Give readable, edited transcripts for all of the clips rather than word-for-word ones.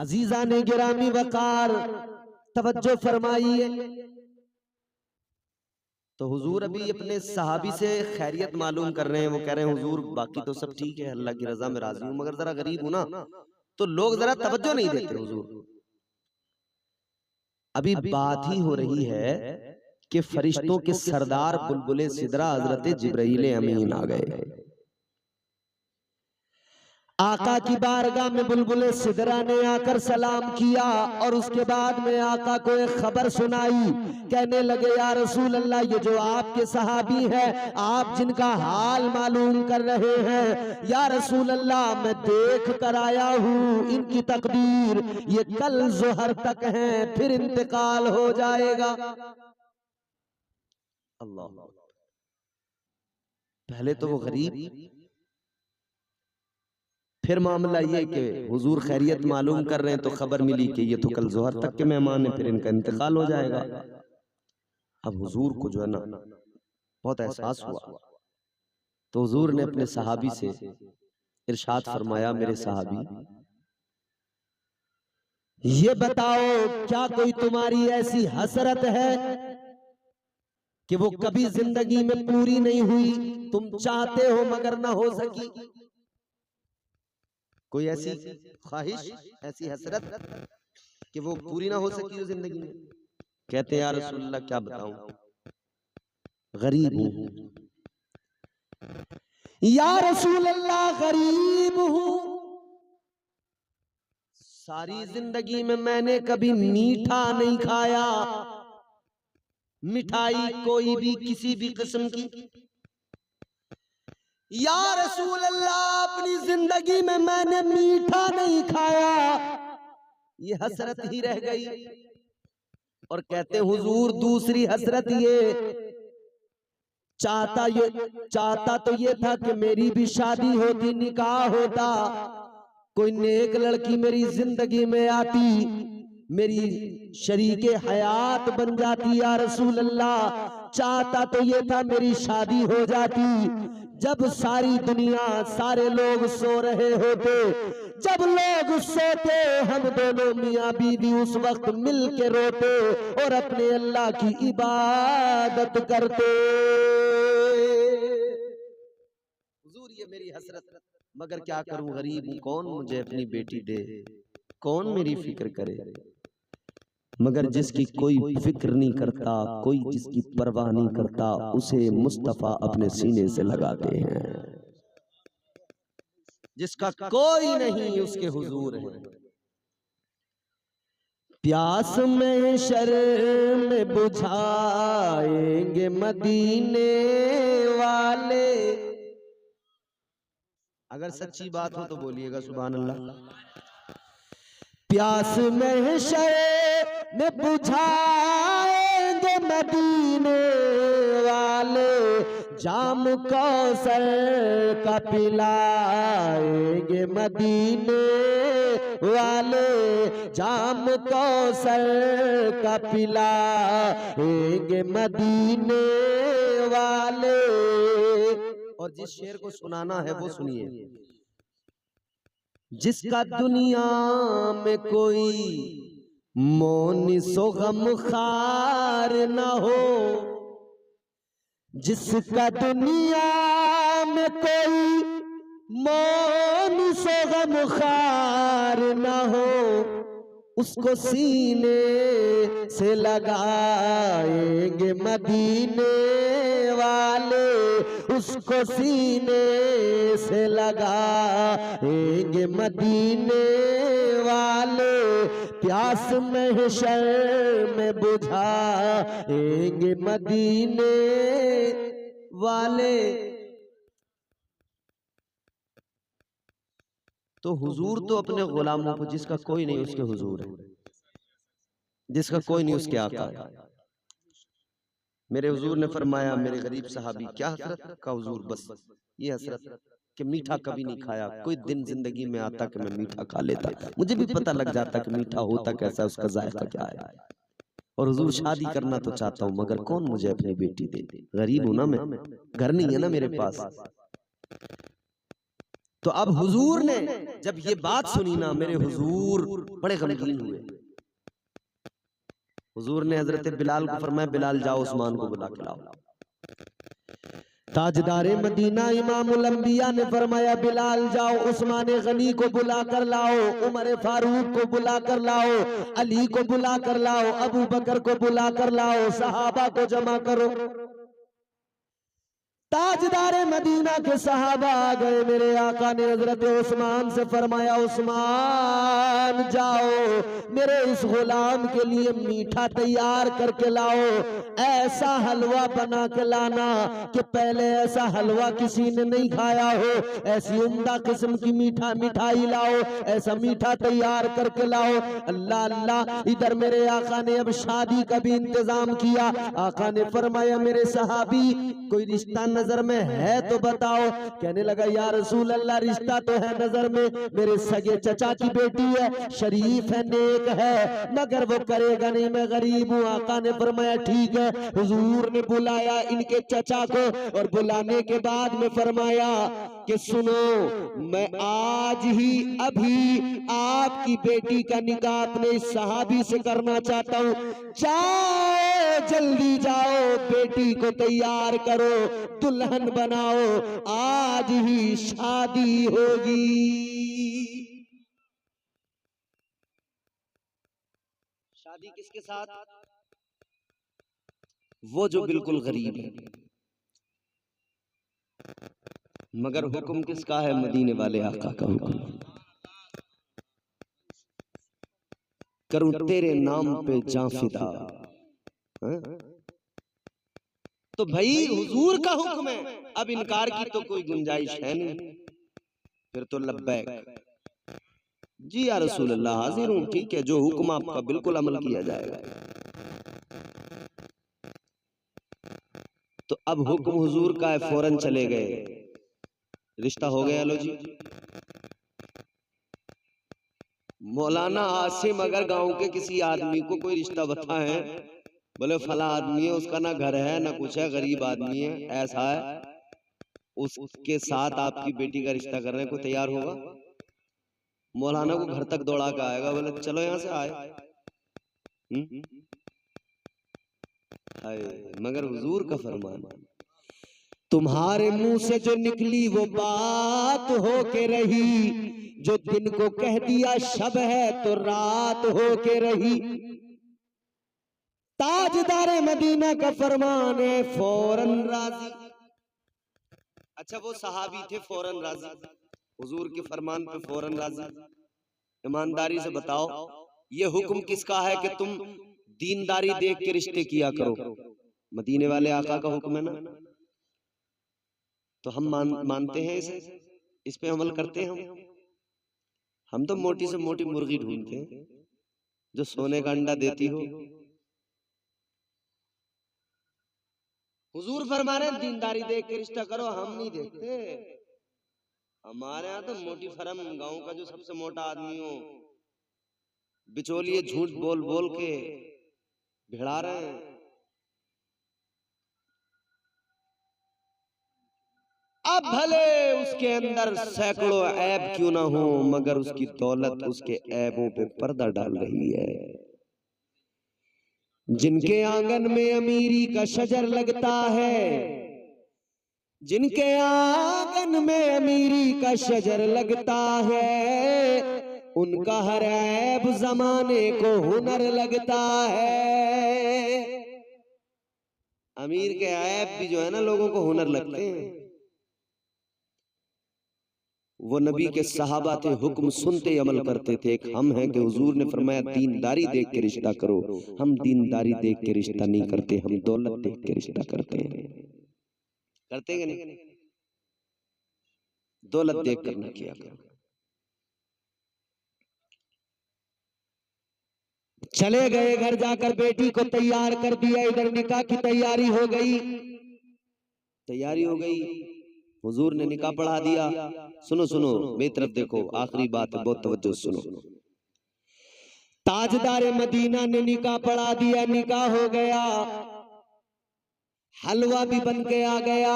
अजीजा ने गिरामी वकार तवज्जो फरमाइए। तो हुजूर अभी अपने सहाबी से खैरियत मालूम कर रहे हैं। वो कह रहे हैं हुजूर बाकी तो सब ठीक है, अल्लाह की रजा में राजी हूं, मगर जरा गरीब हूं ना, तो लोग जरा तवज्जो नहीं देते हुजूर। अभी बात ही हो रही है कि फरिश्तों के सरदार बुलबुले सिदरा हजरत जिब्राइल अमीन आ गए। आका की बारगाह में बुलबुले सिदरा ने आकर सलाम किया और उसके बाद में आका को एक खबर सुनाई। कहने लगे या रसूल अल्लाह, ये जो आपके सहाबी हैं, आप जिनका हाल मालूम कर रहे हैं, या रसूल अल्लाह मैं देख कर आया हूँ, इनकी तकदीर ये कल जोहर तक है, फिर इंतकाल हो जाएगा। अल्लाह, पहले तो वो गरीब, फिर मामला ये कि हुजूर खैरियत मालूम कर रहे हैं तो खबर मिली कि ये तो कल जोहर तक के मेहमान हैं, फिर इनका इंतकाल हो जाएगा। अब हुजूर को जो है ना बहुत एहसास हुआ, तो हुजूर ने अपने सहाबी से इरशाद फरमाया, मेरे सहाबी ये बताओ क्या कोई तुम्हारी ऐसी हसरत है कि वो कभी जिंदगी में पूरी नहीं हुई, तुम चाहते हो मगर ना हो सकी? कोई ऐसी ख्वाहिश, ऐसी हसरत कि वो पूरी ना हो सकी हो जिंदगी में? कहते हैं या रसूल अल्लाह क्या बताऊं, गरीब हूं। या रसूल अल्लाह गरीब हूं, सारी जिंदगी में मैंने कभी मीठा नहीं खाया, मिठाई कोई भी किसी भी किस्म की। या रसूल अल्लाह अपनी जिंदगी में मैंने मीठा नहीं खाया, ये हसरत ही रह गई। और कहते हुजूर दूसरी हसरत ये चाहता तो ये था कि मेरी भी शादी होती, निकाह होता, कोई नेक लड़की मेरी जिंदगी में आती, मेरी शरीके हयात बन जाती। या रसूल अल्लाह चाहता तो ये था मेरी शादी हो जाती, जब सारी दुनिया सारे लोग सो रहे होते, जब लोग सोते, हम दोनों मियां बीवी उस वक्त मिल के रोते और अपने अल्लाह की इबादत करते। हुजूर ये मेरी हसरत, मगर क्या करूं गरीब हूं, कौन मुझे अपनी बेटी दे, कौन मेरी फिक्र करे? मगर जिसकी कोई फिक्र नहीं करता, कोई जिसकी परवाह नहीं करता, उसे मुस्तफा अपने सीने से लगाते हैं। जिसका कोई नहीं उसके हुजूर है। प्यास में शर्म में बुझाएंगे मदीने वाले। अगर सच्ची बात हो तो बोलिएगा सुभान अल्लाह। प्यास में शर्म में बुझाएंगे मदीने वाले, जाम कौसर का पिलाएंगे मदीने वाले, जाम कौसर का पिलाएंगे मदीने वाले। और जिस शेर को सुनाना है वो सुनिए। जिसका दुनिया में कोई मोनिसो गम खार न हो, जिसका दुनिया में कोई मोनिसो गम खार न हो, उसको सीने से लगाएंगे मदीने वाले, उसको सीने से लगाएंगे मदीने वाले। प्यास महशर में बुझाएंगे मदीने वाले। तो हुजूर तो अपने गुलामों को, जिसका कोई नहीं उसके हुजूर है, जिसका कोई नहीं उसके आका है। मेरे हुजूर ने फरमाया मेरे गरीब सहाबी क्या हसरत का हुजूर, बस ये हसरत कि मीठा कभी नहीं खाया। कोई दिन जिंदगी में आता कि मैं मीठा खा लेता, मुझे भी पता लग जाता कि मीठा होता कैसा, उसका जायका क्या है। और हुजूर शादी करना तो चाहता हूँ, मगर कौन मुझे अपनी बेटी दे, गरीब हूं ना मैं, घर नहीं है ना मेरे पास। तो अब हुजूर ने जब ये बात सुनी ना, मेरे हुजूर बड़े गमगीन हुए। हुजूर ने हजरत बिलाल को फरमाया, बिलाल जाओ उस्मान को बुला के लाओ। ताजदारे मदीना इमामुल अंबिया ने फरमाया, बिलाल जाओ उस्मान गनी को बुला कर लाओ, उमर फारूक को बुला कर लाओ, अली को बुला कर लाओ, अबू बकर को बुला कर लाओ, सहाबा को जमा करो। ताजदारे मदीना के सहाबा आ गए। मेरे आका ने हजरत उस्मान से फरमाया, उस्मान जाओ मेरे इस गुलाम के लिए मीठा तैयार करके लाओ, ऐसा हलवा बना के लाना कि पहले ऐसा हलवा किसी ने नहीं खाया हो, ऐसी उम्दा किस्म की मिठाई लाओ, ऐसा मीठा तैयार करके लाओ। अल्लाह अल्लाह, इधर मेरे आका ने अब शादी का भी इंतजाम किया। आका ने फरमाया, मेरे सहाबी कोई रिश्ता नजर में है तो बताओ। कहने लगा, या रसूल अल्लाह रिश्ता तो है नजर में, मेरे सगे चचा की बेटी है, शरीफ है, नेक है, मगर वो करेगा नहीं, मैं गरीब हूँ। आका ने फरमाया ठीक है। हुजूर ने बुलाया इनके चचा को और बुलाने के बाद में फरमाया कि सुनो, मैं आज ही अभी आपकी बेटी का निकाह अपने इस सहाबी से करना चाहता हूँ, जाओ जल्दी जाओ, बेटी को तैयार करो, दुल्हन बनाओ, आज ही शादी होगी। शादी किसके साथ? वो जो बिल्कुल गरीब है। मगर हुक्म किसका है? मदीने वाले आका का हुक्म। करूं तेरे नाम पे जां फिदा। तो भाई हुजूर का हुक्म है, अब इनकार की तो कोई गुंजाइश है नहीं। फिर तो लब्बैक, जी या रसूल अल्लाह हाजिर हूं, ठीक है, जो हुक्म आपका बिल्कुल अमल किया जाएगा। तो अब हुक्म हुजूर का है, फौरन चले गए, रिश्ता हो गया। लो जी, मौलाना आसिम अगर गांव के किसी आदमी को कोई रिश्ता बताए, बोले फला आदमी है, उसका ना घर है ना कुछ है, गरीब आदमी है, ऐसा है, उसके साथ आपकी बेटी का रिश्ता कर रहे हैं, कोई तैयार होगा? मौलाना को घर तक दौड़ा के आएगा, बोले चलो यहां से आए। मगर हुजूर का फरमान, तुम्हारे मुंह से जो निकली वो बात हो के रही, जो दिन को कह दिया शब है तो रात हो के रही। ताजदारे मदीना का फरमान है, फौरन राजी। अच्छा, वो सहाबी थे फौरन राजी, हुजूर के फरमान पे फौरन राजी। ईमानदारी से बताओ, ये हुक्म किसका है कि तुम दीनदारी देख के रिश्ते किया करो? मदीने वाले आका का हुक्म है ना। तो हम मानते हैं इसे, इस पे अमल करते हैं। हम तो मोटी से मोटी मुर्गी ढूंढते हैं जो सोने का अंडा देती हो। हुजूर फरमा रहे हैं दीनदारी देख के रिश्ता करो, हम नहीं देखते। हमारे यहाँ तो मोटी फरम, गांव का जो सबसे मोटा आदमी हो, बिचौलिए झूठ बोल बोल के भिड़ा रहे हैं। अब भले उसके अंदर सैकड़ों ऐब क्यों ना हो, मगर उसकी दौलत उसके ऐबों पे पर्दा डाल रही है। जिनके आंगन में अमीरी का शजर लगता है, जिनके आंगन में अमीरी का शजर लगता है, उनका हर ऐब जमाने को हुनर लगता है। अमीर के ऐब भी जो है ना, लोगों को हुनर लगते हैं। वो नबी के सहाबा थे, हुक्म सुनते अमल करते थे। एक हम हैं कि हुजूर ने फरमाया दीनदारी देख के रिश्ता करो। हम दीनदारी देख के रिश्ता नहीं करते, हम दौलत देख के रिश्ता करते हैं। करते हैं नहीं? दौलत देख कर न किया करो। चले गए घर, जाकर बेटी को तैयार कर दिया। इधर निकाह की तैयारी हो गई, तैयारी हो गई। हुजूर ने निकाह पढ़ा दिया। सुनो सुनो, मेरी तरफ देखो, आखिरी बात है, बहुत तवज्जो सुनो। ताजदारे मदीना ने निकाह पढ़ा दिया, निकाह हो गया, हलवा भी बन के आ गया।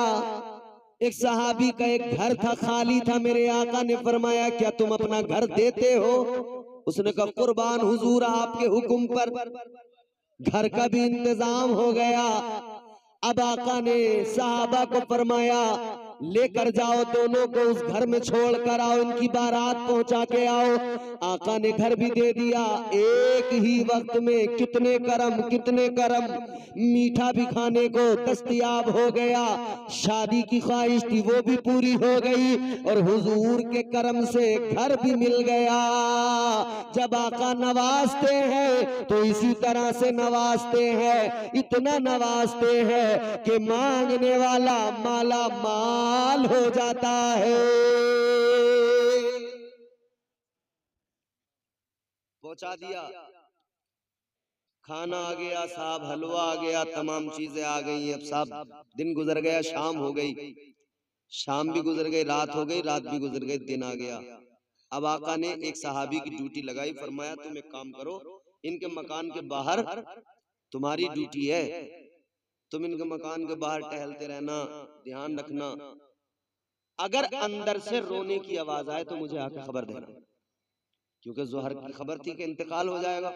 एक सहाबी का एक घर था, खाली था। मेरे आका ने फरमाया क्या तुम अपना घर देते हो? उसने कहा कुर्बान हुजूर आपके हुक्म पर। घर का भी इंतजाम हो गया। अब आका ने सहाबा को फरमाया लेकर जाओ, दोनों को उस घर में छोड़ कर आओ, इनकी बारात पहुंचा के आओ। आका ने घर भी दे दिया। एक ही वक्त में कितने करम, मीठा भी खाने को दस्तयाब हो गया। शादी की ख्वाहिश थी वो भी पूरी हो गई और हुजूर के करम से घर भी मिल गया। जब आका नवाजते हैं तो इसी तरह से नवाजते हैं, इतना नवाजते हैं कि मांगने वाला माला माल हो जाता है। पहुंचा दिया, खाना आ गया साहब, हलवा आ गया, तमाम चीजें आ गई। अब साहब दिन गुजर गया, शाम हो गई, शाम भी गुजर गई, रात हो गई, रात भी गुजर गई, दिन आ गया। अब आका ने एक सहाबी की ड्यूटी लगाई, फरमाया तुम एक काम करो, इनके मकान के बाहर तुम्हारी ड्यूटी है, तुम इनके मकान के बाहर टहलते रहना, ध्यान रखना, अगर अंदर से रोने की आवाज आए तो मुझे आके खबर देना, क्योंकि जोहर की खबर थी कि इंतकाल हो जाएगा।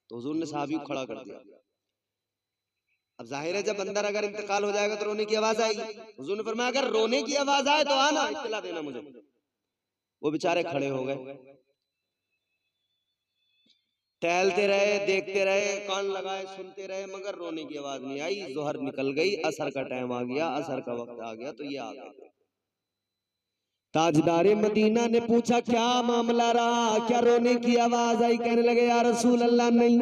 तो हुजूर ने सहाबी को खड़ा कर दिया। अब जाहिर है जब अंदर अगर इंतकाल हो जाएगा तो रोने की आवाज आएगी। हुजूर ने फरमाया अगर रोने की आवाज आए तो आना, इत्तला देना मुझे। वो बेचारे खड़े हो गए, टहलते रहे, देखते रहे, कान लगाए सुनते रहे, मगर रोने की आवाज नहीं आई। जोहर निकल गई, असर का टाइम आ गया, असर का वक्त आ गया, तो ये आ गए। ताजदारे मदीना ने पूछा क्या मामला रहा, क्या रोने की आवाज आई? कहने लगे या रसूल अल्लाह नहीं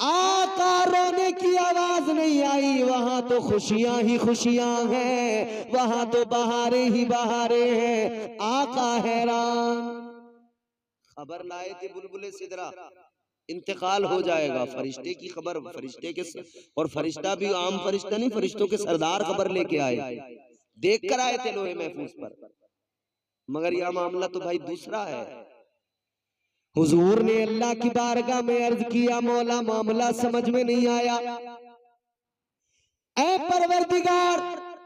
आका, रोने की आवाज नहीं आई, वहां तो खुशियां ही खुशियां हैं, वहां तो बहारे ही बहारे हैं। आका हैरान, खबर लाए थे बुलबुले सिदरा, इंतकाल हो जाएगा, फरिश्ते की खबर, फरिश्ते के और फरिश्ता भी आम फरिश्ता नहीं, फरिश्तों के सरदार खबर लेके आए, देख कर आए थे लोहे महफूज पर, मगर यह मामला तो भाई दूसरा है। हुजूर ने अल्लाह की बारगाह में अर्ज किया मौला मामला समझ में नहीं आया, ऐ परवरदिगार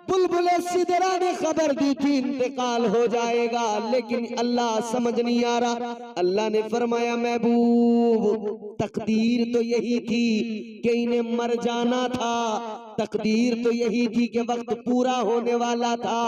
बुलबुले सिदरा ने खबर दी थी इंतकाल हो जाएगा, लेकिन अल्लाह समझ नहीं आ रहा। अल्लाह ने फरमाया महबूब तकदीर तो यही थी कि इन्हें मर जाना था, तकदीर तो यही थी कि वक्त पूरा होने वाला था,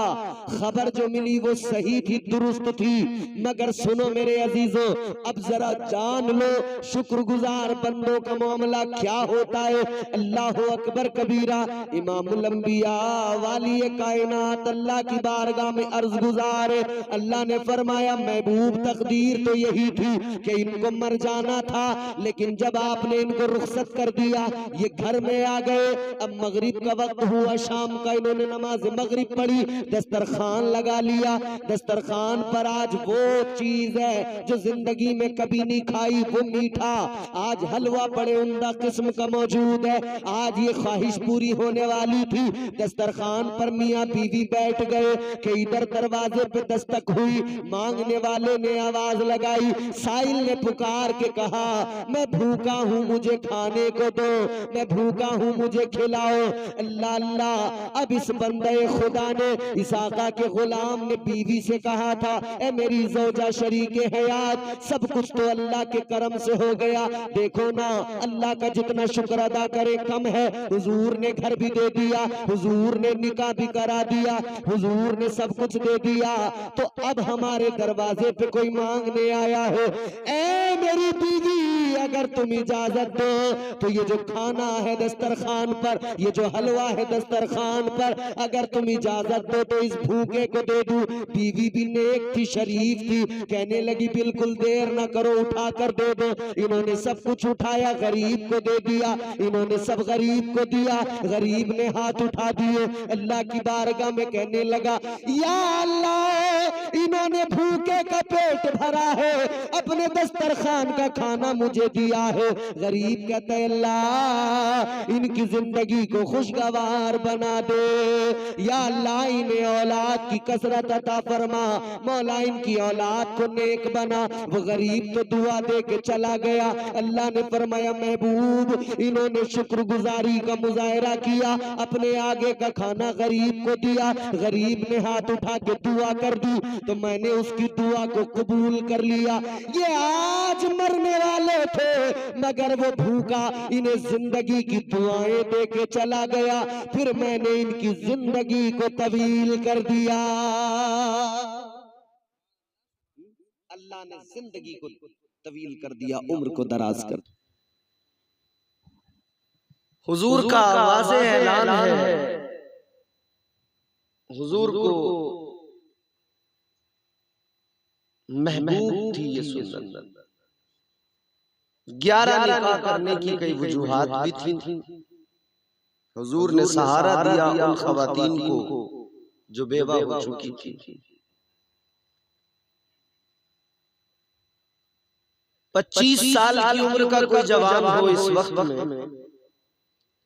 खबर जो मिली वो सही थी, दुरुस्त थी। मगर सुनो मेरे अजीजों, अब जरा जान लो शुक्रगुजार बंदों का मामला क्या होता है। अल्लाह अकबर कबीरा, इमामुल अंबिया वाली कायनात अल्लाह की बारगाह में अर्ज गुजार। अल्लाह ने फरमाया महबूब तकदीर तो यही थी कि इनको मर जाना था, लेकिन जब आपने इनको रुखसत कर दिया, ये घर में आ गए। अब मगरिब का वक्त हुआ, शाम का, इन्होंने नमाज मगरिब पढ़ी, दस्तरखान लगा लिया। दस्तरखान पर आज वो चीज है जो जिंदगी में कभी नहीं खाई, वो मीठा, आज हलवा बड़े उम्दा किस्म का मौजूद है। आज ये ख्वाहिश पूरी होने वाली थी। दस्तरखान पर मियाँ बीवी बैठ गए कि इधर दरवाजे पे दस्तक हुई, मांगने वाले ने आवाज लगाई, साइल ने पुकार के कहा मैं भूखा हूँ, मुझे खाने को दो, मैं भूखा हूँ, मुझे खिलाओ। अल्लाह अल्लाह, अब इस बंदे खुदा ने, इस आका के गुलाम ने बीवी से कहा था ए मेरी ज़ौजा शरीके हयात, सब कुछ तो अल्लाह के करम से हो गया, देखो ना अल्लाह का जितना शुक्र अदा करे कम है। हुजूर ने घर भी दे दिया, हुजूर ने निकाह भी करा दिया, हुजूर ने सब कुछ दे दिया, तो अब हमारे दरवाजे पे कोई मांगने आया है, ए मेरी बीवी अगर तुम इजाजत दो तो ये जो खाना है दस्तरखान पर, ये जो हलवा है दस्तरखान पर, अगर तुम इजाजत दो तो इस भूखे को दे दूं। बीवी भी नेक थी, शरीफ थी, कहने लगी बिल्कुल देर ना करो, उठा कर दे दो। इन्होंने सब कुछ उठाया, गरीब को दे दिया, इन्होंने सब गरीब को दिया, गरीब ने हाथ उठा दिए, अल्लाह की बारगाह में कहने लगा या अल्लाह, इन्होंने भूखे भूखे का पेट भरा है, अपने दस्तरखान का खाना मुझे दिया है। गरीब कहता है अल्लाह इनकी जिंदगी को खुशगवार बना दे, या अल्लाह इन्हें औलाद की कसरत अता फरमा, मौला इनकी औलाद को नेक बना। वो गरीब तो दुआ दे के चला गया। अल्लाह ने फरमाया महबूब इन्होंने शुक्रगुजारी का मुजाहरा किया, अपने आगे का खाना गरीब को दिया, गरीब ने हाथ उठा के दुआ कर दी तो मैंने उसकी दुआ को कबूल कर लिया। ये आज मरने वाले थे मगर वो भूखा इन्हें जिंदगी की दुआएं दे के चला गया, फिर मैंने इनकी जिंदगी को तवील कर दिया। अल्लाह ने जिंदगी को तवील कर दिया, उम्र को दराज कर दिया। हुजूर का वाज़ेह ऐलान है, हुजूर को महबूब थी ये सुन्नत। 11 निकाह करने की कई वजूहात भी थी। हुजूर ने सहारा दिया उन खवातीन को जो बेवा हो चुकी थी। 25 साल की उम्र का कोई जवान हो इस वक्त में,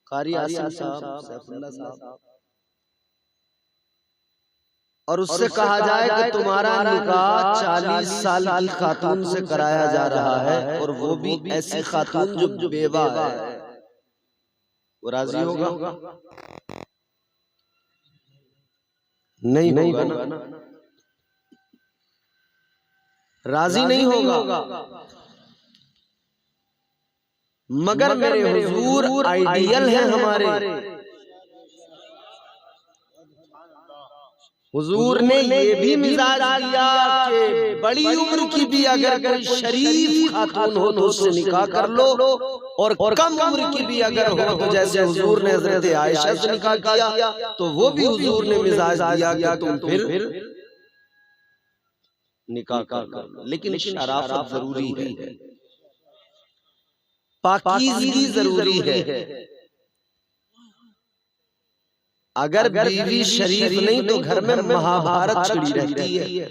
कारी आसिम साहब, सैफुल्लाह साहब, और उससे कहा जाए कि तुम्हारा निकाह 40 साल की खातून से कराया जा रहा है और वो भी ऐसी खातून जो बेवा है, वो राजी होगा? नहीं होगा ना, राजी नहीं होगा। मगर मेरे हुजूर आइडियल है हमारे। हुजूर ने ये भी मिजाज दिया कि बड़ी उम्र की भी अगर कोई शरीफ खातून हो तो उससे निकाह कर लो, और कम उम्र की भी अगर हो तो जैसे हुजूर ने हजरत आयशा से निकाह किया तो वो भी हुजूर ने मिजाज दिया कि तुम फिर निकाह कर लो, लेकिन शराफत जरूरी है, पाकीज़गी जरूरी है। अगर बीवी शरीफ नहीं तो घर में महाभारत छिड़ी रहती है।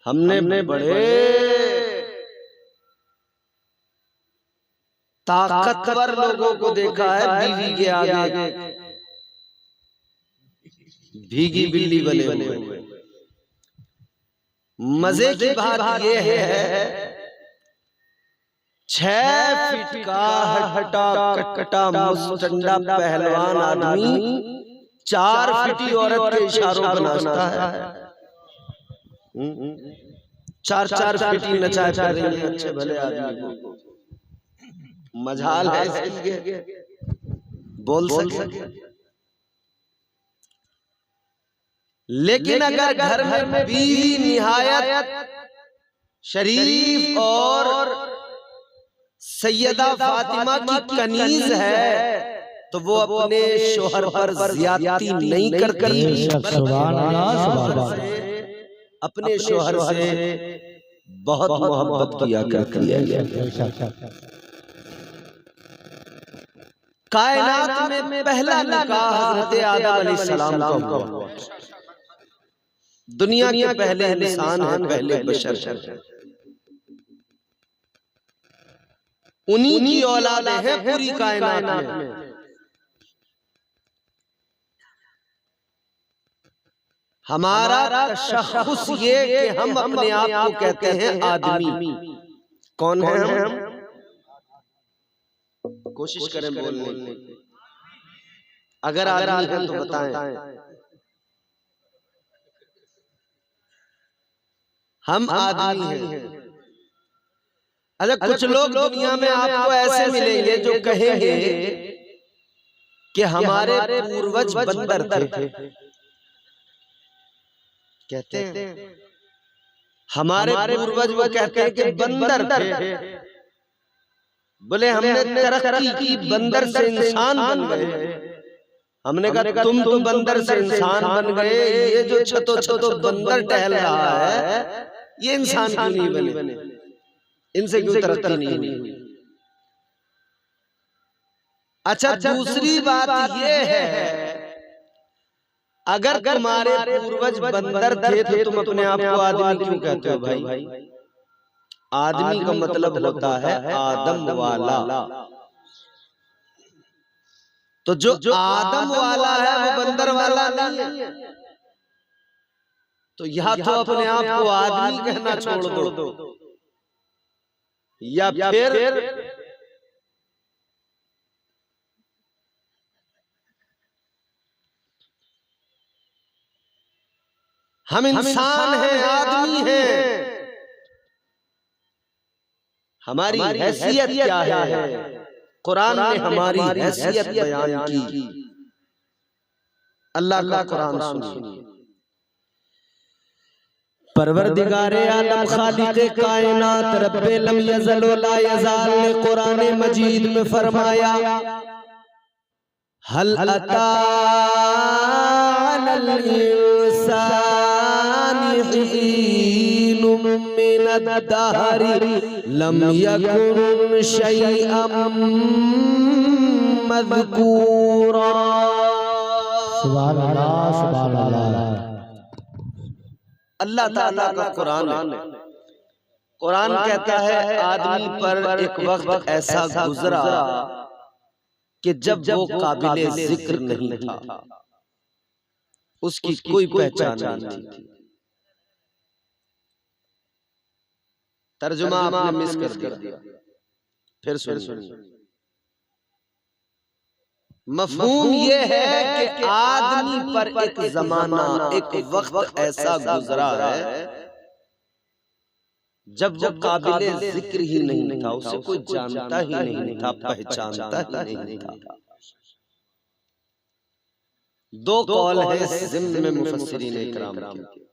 हमने बड़े ताकतवर लोगों को देखा है बीवी के आगे भीगी बिल्ली बने हुए। मजे की बात यह है 6 फीट का हटा कटा मुस्टंडा पहलवान आदमी 4 फीटी औरत के इशारों पर नाचता है। 4 फीटी नचा कर रही है अच्छे भले आदमी को। मजाल है इसलिए बोल सके, लेकिन अगर घर में बीवी निहायत शरीफ और सैयदा फातिमा की कनीज है तो वो अपने शोहर पर ज्यादती नहीं करती, अपने शोहर से बहुत मोहब्बत किया करती है। कायनात में पहला निकाह हज़रत आदम अलैहिस्सलाम का हुआ। दुनिया के पहले इंसान है, पहले बशर है, उन्हीं की औलाद है पूरी कायनात में। हमारा तशख़्ख़ुस ये कि हम अपने आप को कहते हैं आदमी। कौन है हम? कोशिश करें बोलने की। अगर आदमी हैं तो बताएं। हम आदमी हैं। अच्छा, कुछ लोग दुनिया में आपको ऐसे मिलेंगे जो कहेंगे कि हमारे पूर्वज बंदर थे। कहते हैं हमारे पूर्वज वो कहते हैं कि बंदर थे। बोले हमने तरक्की की, बंदर से इंसान बन गए। हमने कहा तुम तो बंदर से इंसान बन गए, ये जो छतो बंदर टहल रहा है ये इंसान क्यों नहीं बने? इनसे क्यों तरक्की नहीं हुई? अच्छा, दूसरी बात ये है अगर तुम्हारे पूर्वज बंदर थे तो तुम अपने आप को आदमी क्यों कहते हो भाई? आदमी का मतलब होता है आदम वाला। तो जो आदम वाला है वो बंदर वाला नहीं है। तो या तो अपने आप को आदमी कहना छोड़ दो, या फिर हम इंसान हैं, आदमी हैं, हमारी हैसियत क्या है? कुरान ने हमारी हैसियत बयान की। अल्लाह का कुरान सुनिए। परवरदिगारे आलम खालिक़े कायनात रब्बे लम यज़ल व ला यज़ाल ने कुरान मजीद में फरमाया, हल अता अलल इंसानि हीनुम मिनद दहरि लम यकुन शैअम मज़कूरा। सुभान अल्लाह, सुभान अल्लाह। अल्लाह ताला का कुरान है। कुरान कहता है आदमी पर एक वक्त ऐसा गुजरा कि जब वो काबिले जिक्र नहीं था, उसकी कोई पहचान नहीं थी। तर्जुमा आपने मिस कर दिया, फिर सुनिए। मफहूम ये है कि आदमी पर एक जमाना, एक वक्त ऐसा गुजरा है जब वो काबिले जिक्र ही नहीं था, उसे कोई जानता ही नहीं था, पहचानता ही नहीं था। दो कौल है ज़िम्न में मुफस्सिरीन इकराम के।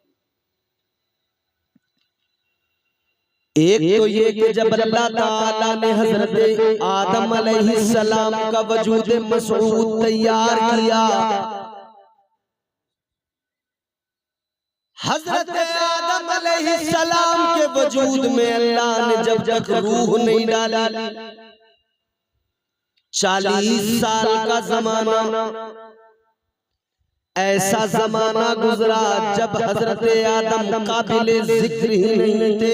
एक तो ये कि जब अल्लाह ताला ने हजरत आदम अलैहिस्सलाम का वजूद मसऊद तैयार किया, हजरत आदम अलैहिस्सलाम के वजूद में अल्लाह ने जब तक रूह नहीं डाली, 40 साल का जमाना, ऐसा जमाना गुजरा जब हजरत आदम काबिले जिक्र ही नहीं थे,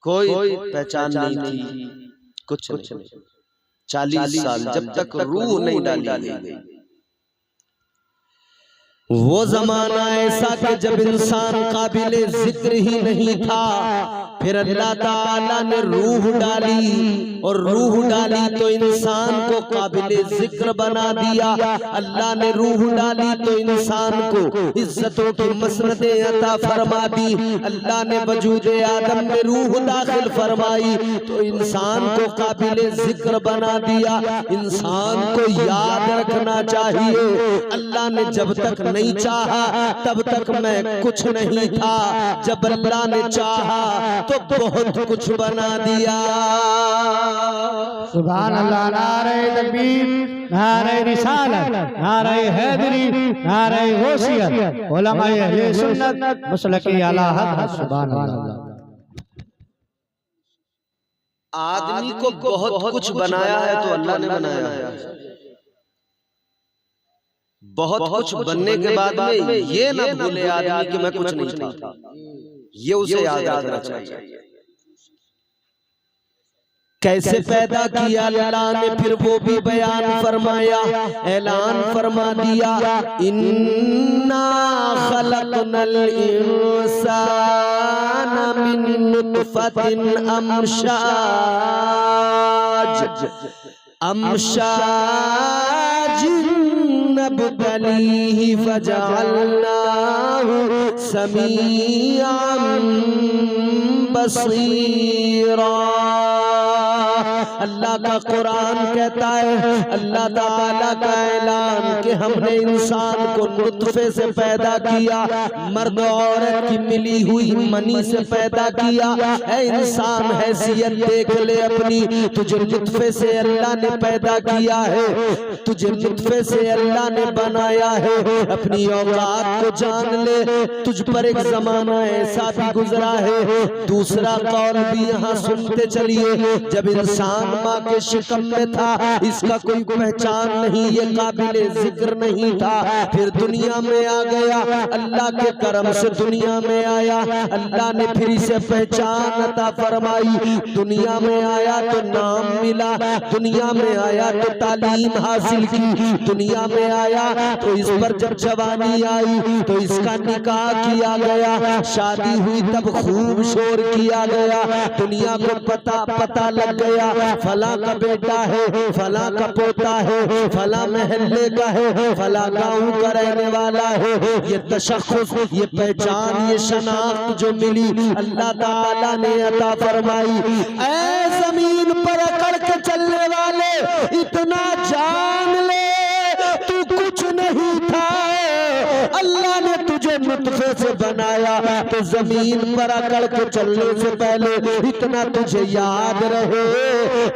कोई पहचान नहीं थी, कुछ नहीं। 40 साल जब तक रूह नहीं डाली गई। वो जमाना ऐसा कि जब इंसान काबिले जिक्र ही नहीं था, फिर अल्लाह ताला ने रूह डाली, और रूह डाली तो इंसान को काबिले जिक्र बना दिया। अल्लाह ने रूह डाली तो इंसान को इज्जतों की मसनदें अता फरमा दी। अल्लाह ने वजूद आदम में रूह दाखिल फरमाई तो इंसान को काबिले जिक्र बना दिया। इंसान को याद रखना चाहिए, अल्लाह ने जब तक नहीं चाहा तब तक मैं कुछ नहीं था, जब अल्लाह ने चाहा तो बहुत कुछ बना दिया। सुभान अल्लाह। नारे तकबीर, नारे रिसालत, नारे हैदरी, नारे गौसियत, उलमाए अहले सुन्नत मसलकी आला हक़। सुभान अल्लाह। आदमी को बहुत कुछ बनाया है तो अल्लाह ने बनाया है। बहुत कुछ बनने के बाद में ये न भूले आदमी कि मैं कुछ नहीं था, ये उसे याद रखना चाहिए। कैसे पैदा किया अल्लाह ने, फिर वो भी बयान फरमाया, ऐलान फरमा दिया, इन्ना खलक़नल इंसाना मिन नुत्फ़तिन अमशाजिन नब्तलीहि फजअलनाहु समीअन बसीरा। अल्लाह का कुरान कहता है, अल्लाह ताला का ऐलान कि हमने इंसान को नुत्फे से पैदा किया, मर्द औरत की मिली हुई मनी से पैदा किया। ऐ इंसान हैसियत देख ले अपनी, तुझे नुत्फे से अल्लाह ने पैदा किया है, तुझे नुत्फे से अल्लाह ने बनाया है। अपनी औकात को जान ले, तुझ पर एक जमाना ऐसा भी गुजरा है। दूसरा कौल भी यहाँ सुनते चलिए, जब इंसान इंसान माँ के शिकम में था, इसका कोई पहचान नहीं, ये काबिले जिक्र नहीं था। फिर दुनिया में आ गया, अल्लाह के करम से दुनिया में आया, अल्लाह ने फिर इसे पहचान अता फरमाई। दुनिया में आया तो नाम मिला, दुनिया में आया तो तालीम हासिल की, दुनिया में आया तो इस पर जब जवानी आई तो इसका निकाह किया गया, शादी हुई तब खूब शोर किया गया, दुनिया को पता लग गया, फला का बेटा है, फला का पोता है, फला महल्ले का है, फला गांव का रहने वाला है। ये तशख्खुस, ये पहचान, ये शनाख्त जो मिली अल्लाह ताला ने अता फरमाई। ऐ जमीन पर अकड़ के चलने वाले, इतना जान ले तू कुछ नहीं था, अल्लाह ने तुझे नुत्फे से बनाया, तो जमीन पर अकड़ के चलने से पहले इतना तुझे याद रहे,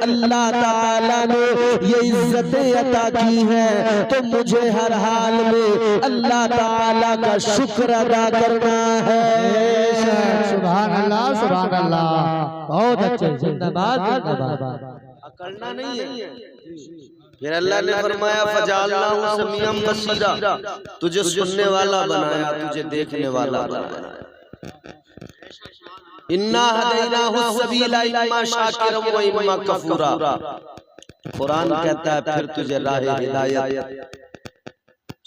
अल्लाह ताला ने ये इज्जतें अता की है, तो मुझे हर हाल में अल्लाह ताला का शुक्र अदा करना है। सुभान अल्लाह, सुभान अल्लाह, बहुत अच्छे, जिंदाबाद जिंदाबाद। अकड़ना नहीं है। फिर अल्लाह ने फरमाया फजालनाहु समीअम बसीरा, तुझे सुनने वाला बनाया, तुझे देखने वाला बनाया। इन्ना हदैनाहु सबीला इम्मा शाकिरम व इम्मा कफूरा। कुरान कहता है फिर तुझे राह हिदायत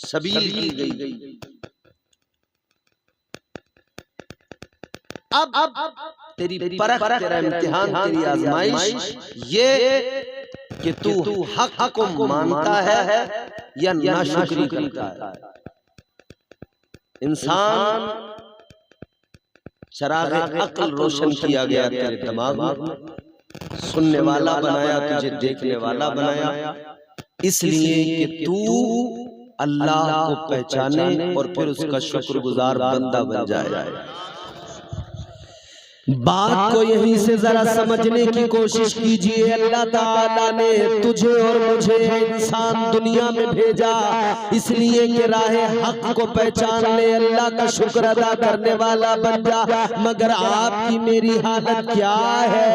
सबील की गई। अब तेरी परख, तेरा इम्तिहान, तेरी आजमाइश ये कि तू हक को मानता है या नाशुक्री करता है। इंसान चरागे अक्ल रोशन किया गया तेरे दिमाग में, सुनने वाला बनाया, तुझे देखने वाला बनाया, इसलिए कि तू अल्लाह को पहचाने और फिर उसका शुक्रगुजार बंदा बन जाए। बात को यहीं से जरा समझने की कोशिश कीजिए। अल्लाह ताला ने तुझे और मुझे इंसान दुनिया में भेजा इसलिए कि राह हक को पहचान ले, अल्लाह का शुक्र अदा करने वाला बन जा। मगर आपकी मेरी हालत क्या है?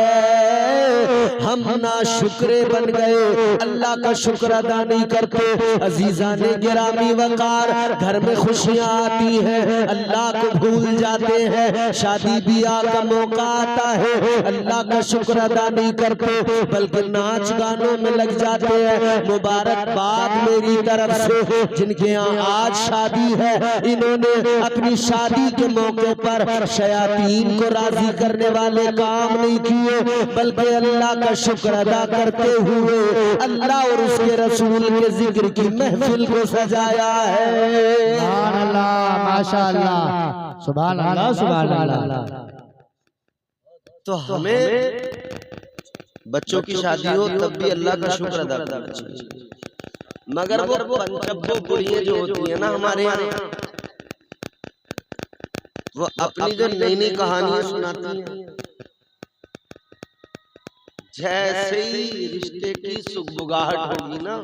हम ना शुक्रे बन गए, अल्लाह का शुक्र अदा नहीं करते। अजीजा ने गिरामी वकार, घर में खुशियां आती हैं, अल्लाह को भूल जाते हैं। शादी ब्याह का मौका आता है, अल्लाह का शुक्र अदा नहीं करते, बल्कि नाच गानों में लग जाते हैं। मुबारकबाद मेरी तरफ से जिनके यहाँ आज शादी है, इन्होंने अपनी शादी के मौके पर शयातीन को राजी करने वाले काम नहीं किए, बल्कि अल्लाह का शुक्र अदा करते हुए अल्लाह और उसके रसूल के जिक्र की महफिल को सजाया है। सुभान अल्लाह, माशाअल्लाह, सुभान अल्लाह, सुभान अल्लाह। तो हमें बच्चों की शादी हो तब भी अल्लाह का शुक्र अदा करना चाहिए। मगर वो पंचब्बो बुढ़ियां जो होती है ना हमारे यहाँ, वो अपनी जो नई नई कहानियां सुनाती हैं, जैसे ही रिश्ते की सुगबुगाहट होगी ना,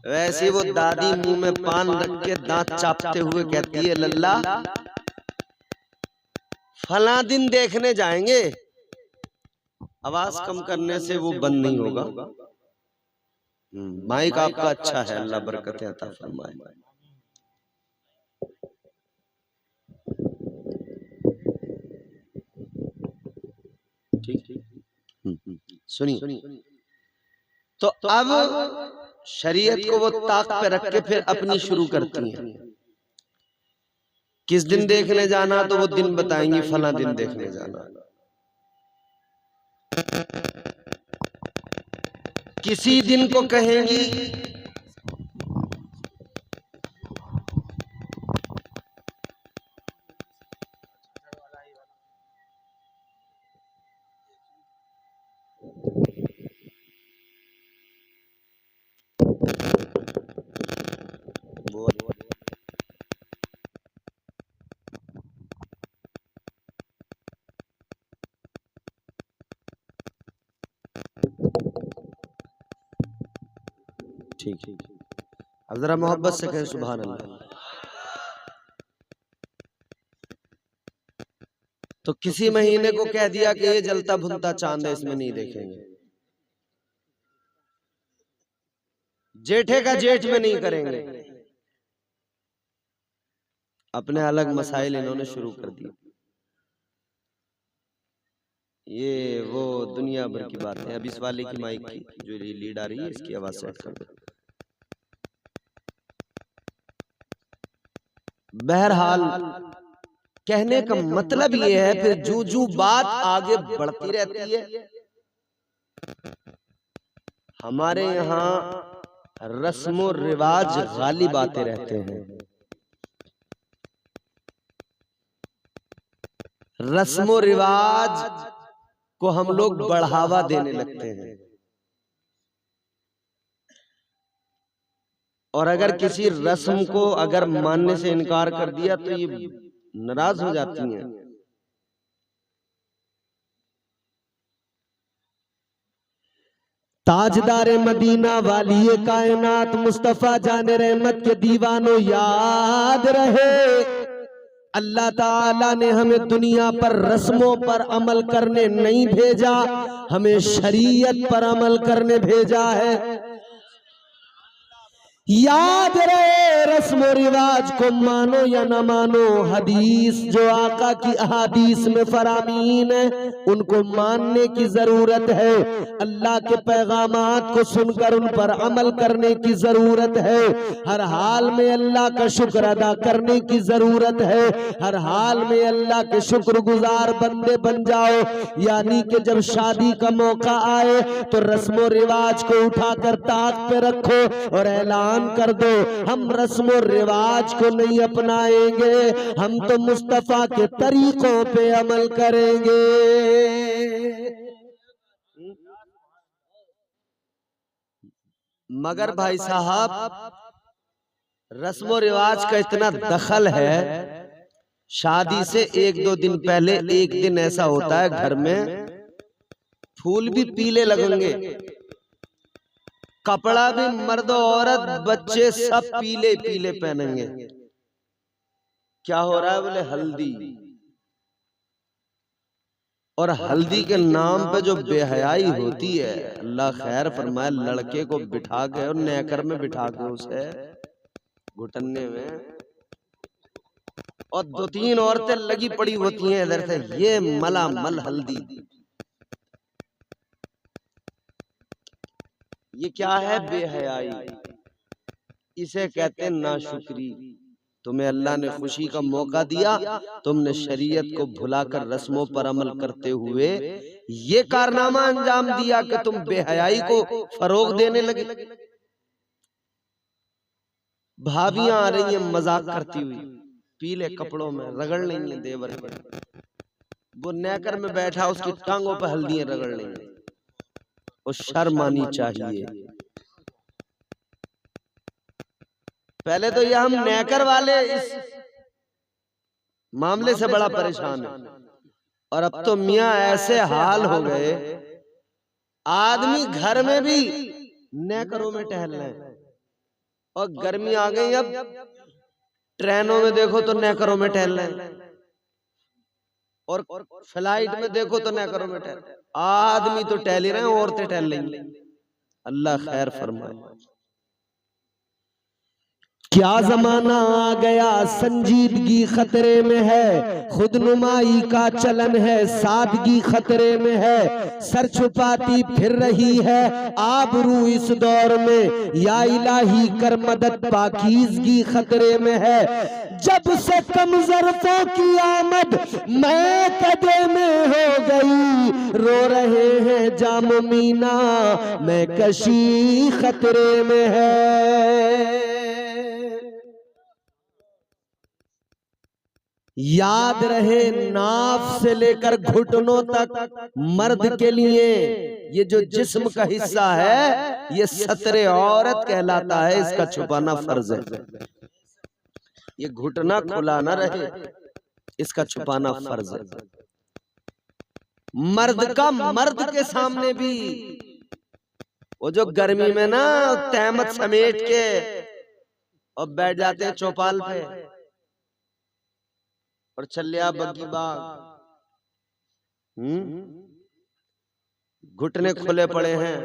वैसे वो दादी मुंह में पान रख के दांत चापते हुए कहती है, लल्ला फला दिन देखने जाएंगे। आवाज कम करने से वो बंद नहीं होगा। माइक आपका अच्छा है, अल्लाह बरकतें अता फरमाए। ठीक ठीक सुनिए। तो अब शरीयत को वो ताक पे रख के फिर अपनी शुरू करती हैं। किस दिन देखने जाना, तो वो दिन बताएंगी, फला दिन देखने जाना। किसी दिन को कहेंगी ठीक ठीक। अब जरा मोहब्बत से कहें सुभान अल्लाह। तो किसी महीने को कह दिया कि ये जलता भुनता चांद है, इसमें नहीं देखेंगे। जेठे का जेठ में नहीं करेंगे। अपने अलग मसाइल इन्होंने शुरू कर दिए। ये वो दुनिया भर की बात है। अब इस वाले की माइक की जो लीड आ रही है इसकी आवाज सेट कर दो। बहरहाल कहने का मतलब ये है, फिर जो जो बात आगे बढ़ती रहती है। हमारे यहाँ रस्मो रिवाज गालिब आते रहते हैं। रस्मो रिवाज को हम लोग बढ़ावा देने लगते हैं, और अगर किसी रस्म को अगर मानने से इनकार कर दिया तो ये नाराज हो जाती हैं। ताजदार मदीना वाली कायनात मुस्तफा जाने रहमत के दीवानों याद रहे, अल्लाह ताला ने हमें दुनिया पर रस्मों पर अमल करने नहीं भेजा, हमें शरीयत पर अमल करने भेजा है। याद रहे, रस्म रिवाज को मानो या न मानो, हदीस जो आका की अहादीस में फरामीन है उनको मानने की जरूरत है। अल्लाह के पैगामात को सुनकर उन पर अमल करने की जरूरत है। हर हाल में अल्लाह का शुक्र अदा करने की जरूरत है। हर हाल में अल्लाह के शुक्रगुजार बंदे बन जाओ। यानी कि जब शादी का मौका आए तो रस्म रिवाज को उठाकर ताक पे रखो और ऐलान कर दो, हम रस्म रिवाज को नहीं अपनाएंगे, हम तो मुस्तफा के तरीकों पे अमल करेंगे। मगर भाई साहब रस्म रिवाज का इतना दखल है, शादी से एक दो दिन पहले एक दिन ऐसा होता है घर में फूल भी पीले लगेंगे, कपड़ा भी मर्द औरत बच्चे सब पीले पीले पहनेंगे। क्या हो रहा है? बोले हल्दी। और हल्दी के नाम पे जो बेहयाई होती है, अल्लाह खैर फरमाए, लड़के को बिठा के और नेकर में बिठा के उसे घुटने में, और दो तीन औरतें लगी पड़ी होती हैं इधर से, ये मला मल हल्दी। ये क्या है? बेहयाई। इसे कहते हैं नाशुक्री। तुम्हें अल्लाह ने खुशी का मौका दिया, तुमने शरीयत को भुलाकर रस्मों पर अमल करते हुए ये कारनामा अंजाम दिया कि तुम बेहयाई को फरोग देने लगे। भाभियां आ रही हैं मजाक करती हुई, पीले कपड़ों में रगड़ रही हैं देवर पर, वो नेकर में बैठा उसकी टांगों पर हल्दियां रगड़ रही हैं। और शर्म आनी चाहिए। पहले तो ये हम नेकर वाले इस मामले से बड़ा परेशान है, और अब तो मियां ऐसे हाल हो गए, आदमी घर में भी नेकरों में टहल रहे हैं। और गर्मी आ गई, अब ट्रेनों में देखो तो नेकरों में टहल रहे हैं, और फ्लाइट में देखो तो नेकरों में टहल। आदमी तो टहल ही रहे हैं, औरतें टहल रही हैं। अल्लाह खैर फरमाए। क्या जमाना आ गया, संजीदगी खतरे में है, खुदनुमाई का चलन है, सादगी खतरे में है, सर छुपाती फिर रही है आबरू इस दौर में, या इलाही कर मदद पाकीज़गी खतरे में है। जब से कम ज़र्फ़ों की आमद मैं कदे में हो गई, रो रहे हैं जाम मीना मैं कशी खतरे में है। याद रहे, नाफ से लेकर घुटनों तक मर्द के लिए ये जो जिस्म का हिस्सा है ये सतरे औरत कहलाता है, इसका छुपाना फर्ज है। ये घुटना खुला ना रहे, इसका छुपाना फर्ज है। मर्द का मर्द के सामने भी, वो जो गर्मी में ना तहमत समेट के और बैठ जाते हैं चौपाल पे और चलिया बग्गी बाग, घुटने खुले पड़े हैं,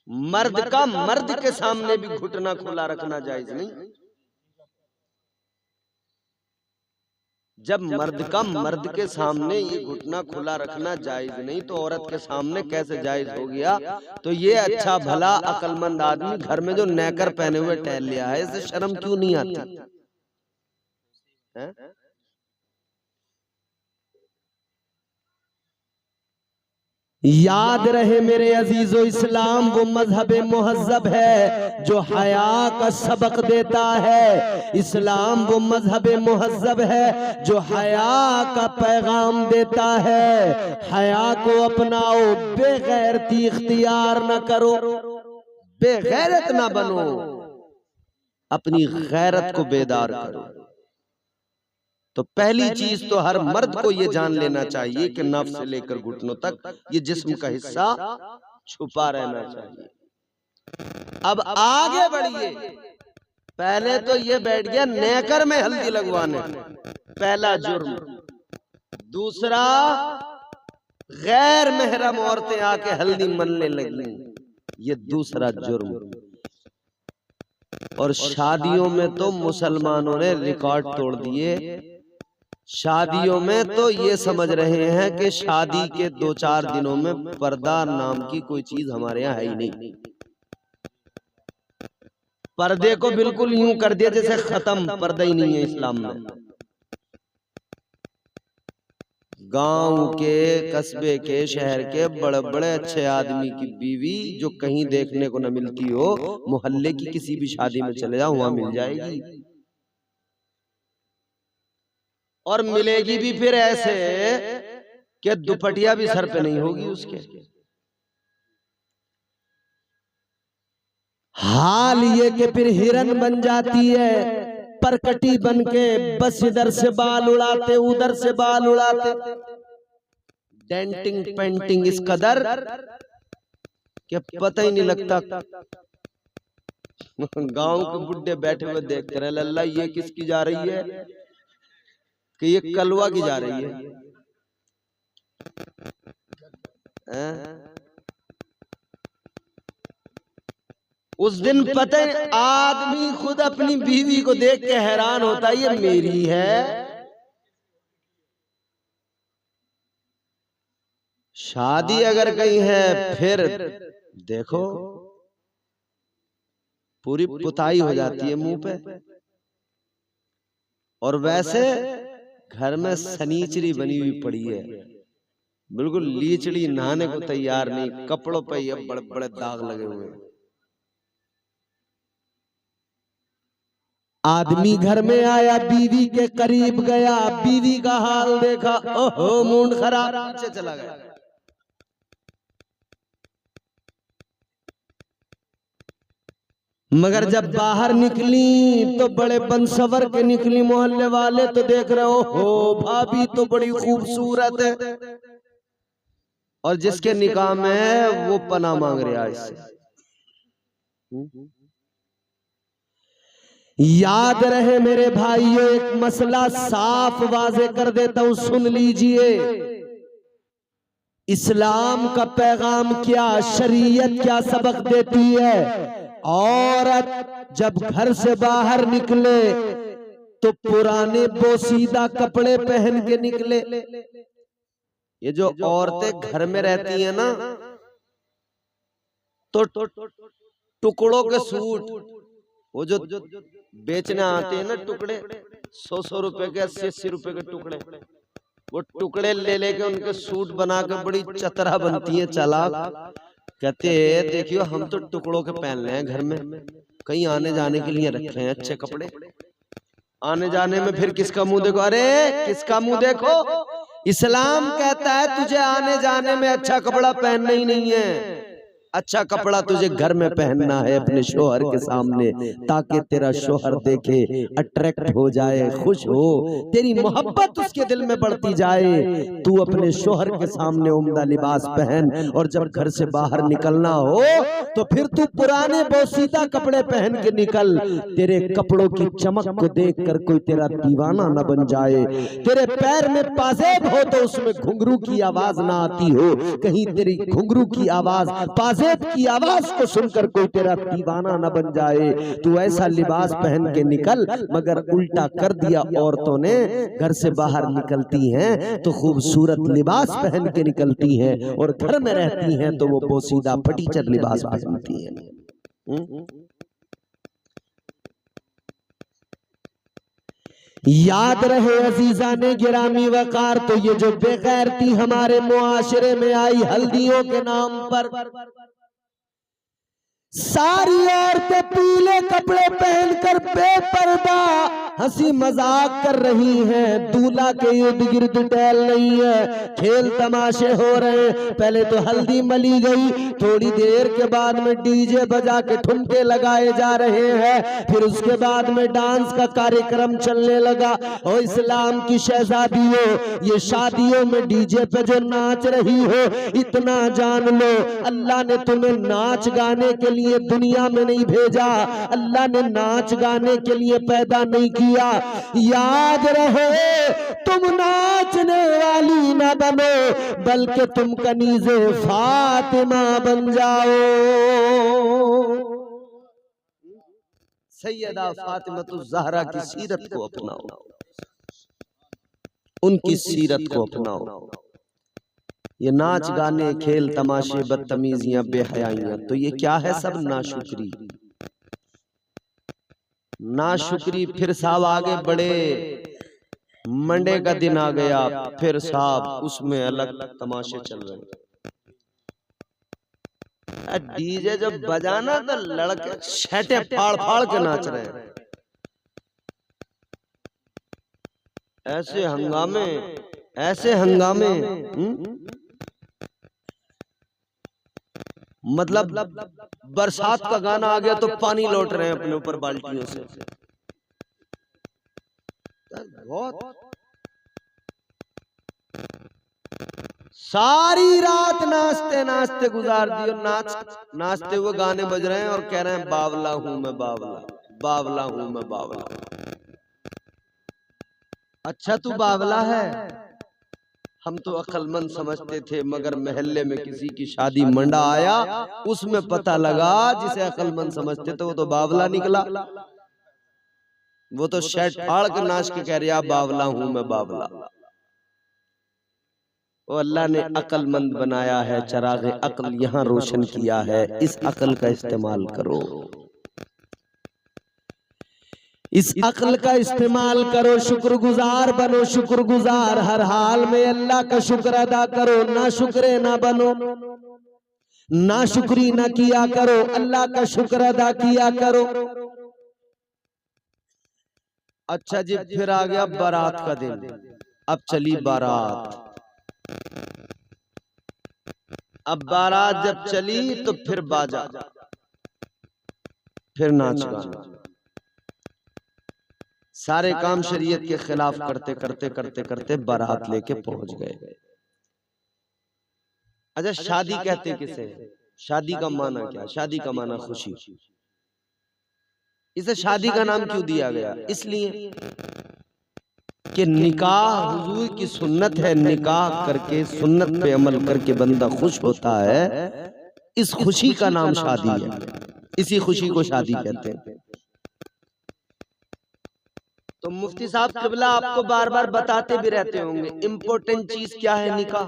मर्द का मर्द के सामने भी घुटना खुला रखना जायज नहीं। जब मर्द का मर्द के सामने ये घुटना खुला रखना जायज नहीं तो औरत के सामने कैसे जायज हो गया? तो ये अच्छा भला अक्लमंद आदमी घर में जो नेकर पहने हुए टहल लिया है, इसे शर्म क्यों नहीं आती है? याद रहे मेरे अजीजो, इस्लाम वो मजहब मुहज्जब है जो हया का सबक देता है। इस्लाम वो मजहब मुहज्जब है जो हया का पैगाम देता है। हया को अपनाओ, बेगैरती इख्तियार न करो, बेगैरत ना बनो, अपनी गैरत को बेदार करो। तो पहली चीज तो हर मर्द को ये जान लेना चाहिए कि नफ्स से लेकर घुटनों तक ये जिस्म का हिस्सा छुपा रहना चाहिए। अब आगे बढ़िए, पहले तो ये बैठ गया नेकर में हल्दी लगवाने, पहला जुर्म। दूसरा, गैर महरम औरतें आके हल्दी मलने लगी, ये दूसरा जुर्म। और शादियों में तो मुसलमानों ने रिकॉर्ड तोड़ दिए। शादियों में तो ये समझ रहे हैं कि शादी के 2-4 दिनों में पर्दा नाम की कोई चीज हमारे यहाँ है ही नहीं। पर्दे को बिल्कुल यूं कर दिया जैसे खत्म, पर्दा ही नहीं है इस्लाम में। गांव के, कस्बे के, शहर के बड़े बड़े अच्छे आदमी की बीवी जो कहीं देखने को न मिलती हो, मोहल्ले की किसी भी शादी में चले जाओ वहां मिल जाएगी। और मिलेगी भी फिर ऐसे कि दुपट्टिया भी सर पे नहीं होगी उसके। हाल ये कि फिर हिरन बन जाती है, परकटी बन के, बस इधर से बाल उड़ाते उधर से बाल उड़ाते, डेंटिंग पेंटिंग इस कदर कि पता ही नहीं लगता। गांव के बुढ़े बैठे हुए देखते रहे, लल्ला ये किसकी जा रही है कि ये कलवा की जा रही है। उस दिन पता है आदमी खुद अपनी बीवी को देख के हैरान होता है, ये मेरी है। शादी अगर कहीं है फिर देखो पूरी पुताई हो जाती है मुंह पे। और वैसे घर में सनीचरी बनी हुई पड़ी है, बिल्कुल लीचड़ी, नहाने को तैयार नहीं, कपड़ों पे ये बड़े बड़े दाग लगे हुए हैं। आदमी घर में आया, बीवी के करीब गया, बीवी का हाल देखा, ओहो मूड खराब, पीछे चला गया। मगर जब बाहर निकली तो बड़े बनसवर के निकली। मोहल्ले वाले तो देख रहे हो, भाभी तो बड़ी खूबसूरत है, और जिसके निकाह में है वो पना मांग रहा है इससे। याद रहे मेरे भाइयों, एक मसला साफ वाजे कर देता हूं, सुन लीजिए। इस्लाम का पैगाम क्या, शरीयत क्या सबक देती है। औरत जब घर से बाहर निकले तो पुराने बोसीदा कपड़े पहन के निकले। ये जो औरतें घर में रहती हैं ना, तो टुकड़ों के सूट, वो जो बेचने आते हैं ना टुकड़े, 100-100 रुपए के, 80-80 रुपए के टुकड़े, वो टुकड़े ले लेके उनके सूट बना के बड़ी चतरा बनती है, चालाक। कहते हैं देखियो हम तो टुकड़ों के पहन रहे हैं, घर में कहीं आने जाने के लिए रखे हैं अच्छे कपड़े। आने जाने में फिर किसका मुंह देखो, अरे किसका मुंह देखो। इस्लाम कहता है तुझे आने जाने में अच्छा कपड़ा पहनना ही नहीं है, अच्छा कपड़ा तुझे घर में पहनना है अपने शोहर के सामने, ताकि तेरा शोहर देखे, अट्रैक्ट हो जाए, खुश हो, तेरी मोहब्बत उसके दिल में बढ़ती जाए। तू अपने शोहर के सामने उम्दा लिबास पहन, और जब घर से बाहर निकलना हो तो फिर तू पुराने बोसीदा कपड़े पहन के निकल। तेरे कपड़ों की चमक को देखकर कोई तेरा दीवाना न बन जाए। तेरे पैर में पाजेब हो तो उसमें घुंघरू की आवाज ना आती हो, कहीं तेरी घुंघरू की आवाज पाजेब बाजेब की आवाज को सुनकर कोई तेरा दीवाना न बन जाए। तू ऐसा लिबास पहन के निकल, मगर उल्टा कर दिया औरतों ने, घर से बाहर निकलती हैं तो खूबसूरत लिबास पहन के निकलती हैं, और घर में रहती हैं तो वो पोसीदा फटीचर लिबास पहनती हैं। याद रहे अजीजा ने गिरामी वकार, तो ये जो बेगैरती हमारे मुआशरे में आई हल्दियों के नाम पर, सारी औरतें पीले कपड़े पहनकर बेपर्दा हंसी मजाक कर रही हैं, दूल्हा के इर्द गिर्द टहल रही है, खेल तमाशे हो रहे हैं। पहले तो हल्दी मली गई, थोड़ी देर के बाद में डीजे बजा के ठुमके लगाए जा रहे हैं, फिर उसके बाद में डांस का कार्यक्रम चलने लगा। और इस्लाम की शहजादियों, ये शादियों में डीजे पे जो नाच रही हो, इतना जान लो अल्लाह ने तुम्हें नाच गाने के लिए दुनिया में नहीं भेजा, अल्लाह ने नाच गाने के लिए पैदा नहीं किया। याद रहे तुम नाचने वाली ना बनो, बल्कि तुम कनीज़े फातिमा बन जाओ। सैयदा फातिमा ज़हरा की सीरत को अपनाओ, उनकी सीरत को अपनाओ। ये नाच गाने खेल तमाशे बदतमीजियां बेहयाइयां, तो ये क्या है? सब नाशुक्री। नाशुक्री। फिर साहब आगे बढ़े, मंडे का दिन आ गया, फिर साहब उसमें अलग तमाशे चल रहे हैं। डीजे जब बजाना तो लड़के छेटे फाड़ फाड़ के नाच रहे हैं। ऐसे हंगामे, ऐसे हंगामे। मतलब बरसात का गाना आ गया तो पानी लौट रहे हैं अपने ऊपर बाल्टियों से। बहुत सारी रात नाचते नाचते गुजार दी, और नाचते हुए गाने बज रहे हैं और कह रहे हैं बावला हूं मैं, बावला, बावला हूं मैं, बावला। अच्छा तू बावला है, हम तो अक्लमंद समझते थे, मगर महल्ले में किसी की शादी मंडा आया, उसमें पता लगा जिसे अक्लमंद समझते थे वो तो बावला निकला। वो तो शर्ट फाड़ के नाच के कह रहा बावला हूं मैं, बावला। वो अल्लाह ने अक्लमंद बनाया है, चरागे अक्ल यहाँ रोशन किया है, इस अक्ल का इस्तेमाल करो, इस अक्ल का इस्तेमाल करो, शुक्रगुजार बनो, शुक्रगुजार हर हाल में अल्लाह का शुक्र अदा करो, ना शुक्रे ना बनो, ना शुक्री ना किया करो, अल्लाह का शुक्र अदा किया करो। अच्छा जी, फिर आ गया बारात का दिन। अब चली बारात। अब बारात जब चली तो फिर बाजा, फिर नाच गाना, सारे काम शरीयत के खिलाफ करते करते करते करते बारात लेके पहुंच गए। अच्छा, शादी कहते किसे? शादी का माना क्या? शादी का माना खुशी। इसे शादी का नाम क्यों दिया गया? इसलिए कि निकाह हुजूर की सुन्नत है, निकाह करके सुन्नत पे अमल करके बंदा खुश होता है, इस खुशी का नाम शादी है, इसी खुशी को शादी कहते हैं। तो मुफ्ती साहब क़िबला आपको बार बार बताते भी रहते होंगे इम्पोर्टेंट चीज क्या है, निकाह।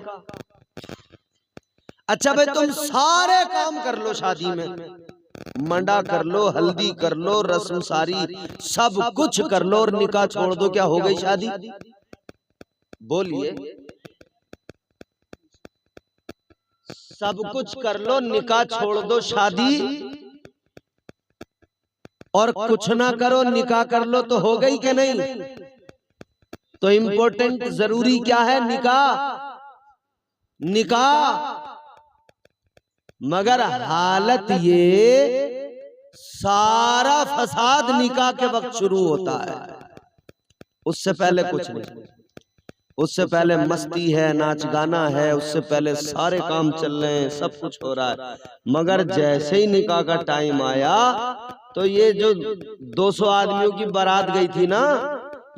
अच्छा भाई, तुम सारे काम कर लो शादी में, मंडा कर लो, हल्दी कर लो, रस्म सारी सब कुछ कर लो, और निकाह छोड़ दो, क्या हो गई शादी? बोलिए। सब कुछ कर लो, निकाह छोड़ दो, शादी, और कुछ ना करो, निकाह कर लो, तो हो गई कि नहीं? तो इम्पोर्टेंट जरूरी क्या है? निकाह, निकाह। मगर हालत ये सारा फसाद निकाह के वक्त शुरू होता है, उससे पहले कुछ नहीं। उससे पहले मस्ती है, नाच गाना है, उससे पहले सारे काम चल रहे हैं, सब कुछ हो रहा है। मगर जैसे ही निकाह का टाइम आया तो ये जो 200 आदमियों की बारात गई थी ना,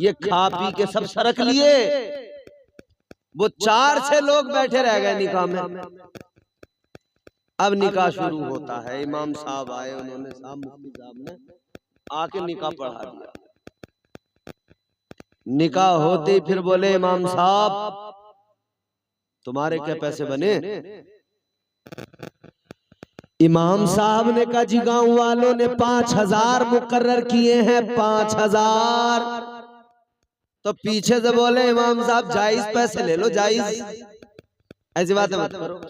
ये खा पी के सब सरक लिए, वो 4-6 लोग बैठे रह गए निकाह में। अब निकाह शुरू होता है। इमाम साहब आए, उन्होंने साहब मुफ्ती साहब ने आके निकाह पढ़ा दिया। निकाह होते ही फिर बोले इमाम साहब तुम्हारे क्या पैसे बने? इमाम साहब ने कहा जी गांव वालों ने 5000 मुकर्रर किए हैं, 5000। तो पीछे से बोले इमाम साहब जायज पैसे ले लो, जायज, ऐसी बात मत करो।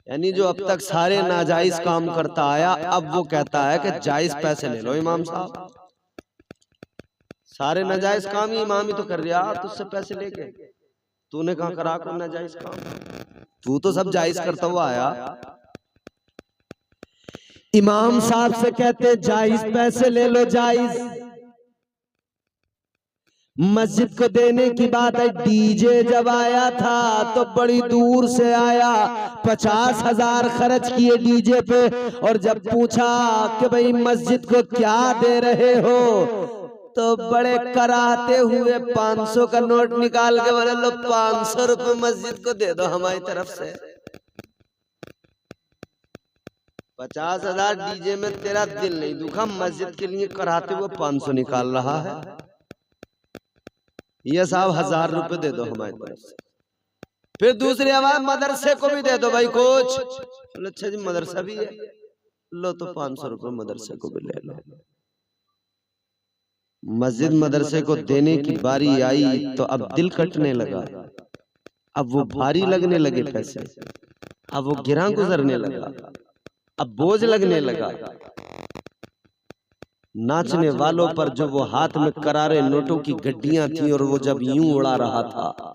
यानी जो अब तक सारे नाजायज काम करता आया, अब वो कहता है कि जायज पैसे ले लो इमाम साहब। सारे नाजायज काम ही इमाम ही तो कर रहा, तुझसे पैसे लेके तूने कहा करा कर नाजायज काम? तू तो सब जायज करता हुआ आया। इमाम साहब से कहते जायज पैसे ले लो, जायज। मस्जिद को देने की बात है। डीजे जब आया था तो बड़ी दूर से आया, 50,000 खर्च किए डीजे पे। और जब पूछा कि भाई मस्जिद को क्या दे रहे हो, तो बड़े कराते हुए 500 का नोट निकाल के बोले लो 500 रुपए मस्जिद को दे दो हमारी तरफ से। 50,000 डीजे में तेरा दिल नहीं दुखा, मस्जिद के लिए कराते हुए 500 निकाल रहा है। ये साहब 1000 रुपए दे दो हमारी तरफ से। फिर दूसरी आवाज मदरसे को भी दे दो भाई कुछ। अच्छा जी मदरसा भी है, लो तो 500 रुपए मदरसे को भी ले लो। मस्जिद मदरसे को देने की बारी आई तो अब दिल कटने लगा, अब वो भारी लगने लगे पैसे, अब वो गिरा गुजरने लगा, अब बोझ लगने लगा। नाचने वालों पर जो वो हाथ में करारे नोटों की गड्डियां थी और वो जब यूं उड़ा रहा था,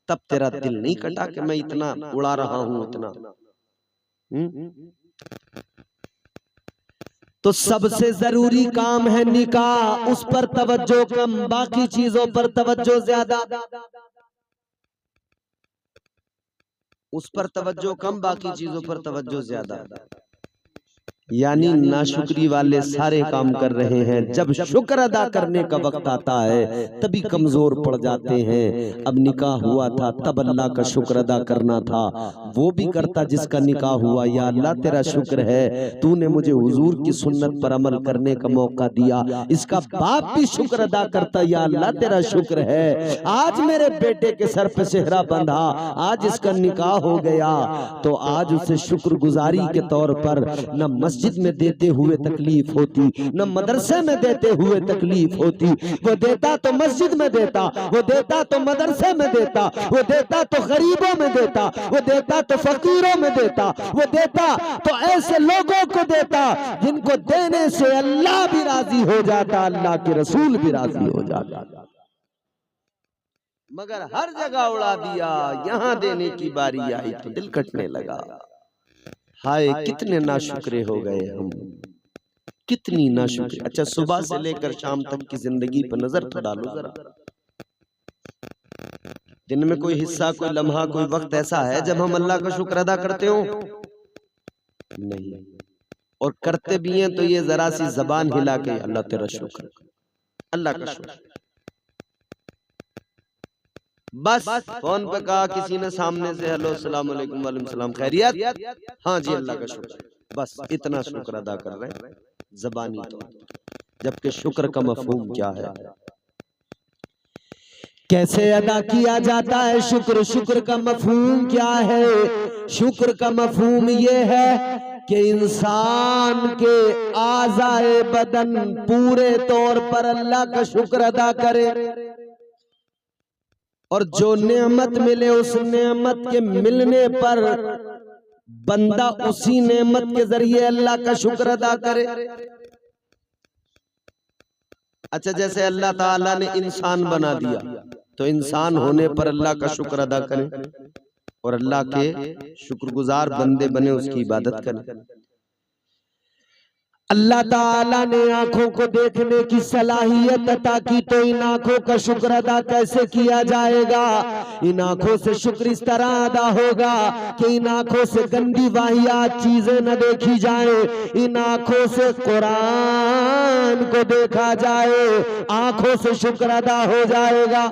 तब तेरा दिल नहीं कटा कि मैं इतना उड़ा रहा हूं इतना? तो सबसे जरूरी काम है निकाह, उस पर तवज्जो कम, बाकी चीजों पर तवज्जो ज्यादा। उस पर तवज्जो कम, बाकी चीजों पर तवज्जो ज्यादा। यानी नाशुक्री वाले सारे काम कर रहे हैं, जब शुक्र अदा करने का वक्त आता है तभी कमजोर पड़ जाते हैं। अब निकाह हुआ था तब अल्लाह का शुक्र अदा करना था, वो भी करता जिसका निकाह हुआ। या अल्लाह तेरा शुक्र है तूने मुझे हुजूर की सुन्नत पर अमल करने का मौका दिया। इसका बाप भी शुक्र अदा करता, या अल्लाह तेरा शुक्र है आज मेरे बेटे के सर पे सेहरा बंधा, आज इसका निकाह हो गया। तो आज उसे शुक्रगुजारी के तौर पर न मस्जिद में देते हुए तकलीफ होती, न मदरसे में देते हुए तकलीफ होती। वो देता तो मस्जिद में देता, वो देता तो मदरसे में देता, वो देता तो गरीबों में देता, वो देता तो फकीरों में देता, वो देता तो ऐसे लोगों को देता जिनको देने से अल्लाह भी राजी हो जाता, अल्लाह के रसूल भी राजी हो जाता। मगर हर जगह उड़ा दिया, यहाँ देने की बारी आई तो दिल कटने लगा। हाय कितने नाशुक्रे हो गए हम, कितनी नाशुक्री। अच्छा सुबह से लेकर शाम तक की जिंदगी पर नजर तो डालो जरा। दिन में कोई हिस्सा, कोई लम्हा, कोई वक्त ऐसा है जब हम अल्लाह का शुक्र अदा करते हो? नहीं। और करते भी हैं तो ये जरा सी जबान हिला के अल्लाह तेरा शुक्र, अल्लाह का शुक्र। बस फोन पे कहा किसी ने सामने से हेलो अस्सलाम वालेकुम वालेकुम सलाम खैरियत, हाँ जी अल्लाह का शुक्र, बस इतना शुक्र अदा कर रहे हैं जबानी तो। जबकि शुक्र का मफहूम क्या है, कैसे अदा किया जाता है शुक्र? शुक्र का मफहूम क्या है? शुक्र का मफहूम ये है कि इंसान के आज़ाए बदन पूरे तौर पर अल्लाह का शुक्र अदा करे, और जो नेमत मिले उस नेमत के मिलने पर बंदा उसी नेमत के जरिए अल्लाह का शुक्र अदा करे। अच्छा जैसे अल्लाह ताला ने इंसान बना दिया तो इंसान होने पर अल्लाह का शुक्र अदा करें, और अल्लाह के शुक्रगुजार बंदे बने, उसकी इबादत करें। अल्लाह ताला ने आंखों को देखने की सलाहियत अता की, तो इन आंखों का शुक्र अदा कैसे किया जाएगा? इन आंखों से शुक्र इस तरह अदा होगा कि इन आंखों से गंदी वाहियात चीजें न देखी जाए, इन आंखों से कुरान को देखा जाए, आंखों से शुक्र अदा हो जाएगा।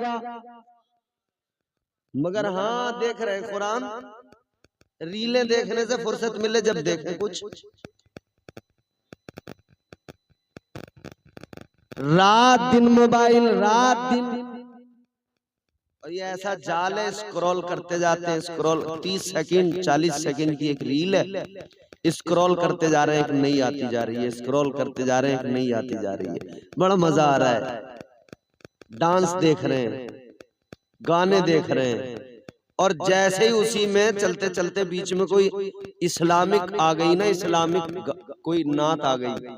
मगर हाँ देख रहे कुरान, रीलें देखने से फुर्सत मिले जब देखें कुछ। रात दिन मोबाइल, रात दिन। और ये ऐसा जाल है, स्क्रॉल करते जाते हैं, स्क्रॉल 30 सेकंड 40 सेकंड की एक रील है, स्क्रॉल करते जा रहे हैं, एक नई आती जा रही है, स्क्रॉल करते जा रहे हैं, एक नई आती जा रही है। बड़ा मजा आ रहा है, डांस देख रहे हैं, गाने देख रहे हैं, और जैसे ही उसी में चलते चलते बीच में कोई इस्लामिक आ गई ना, इस्लामिक कोई नात आ गई,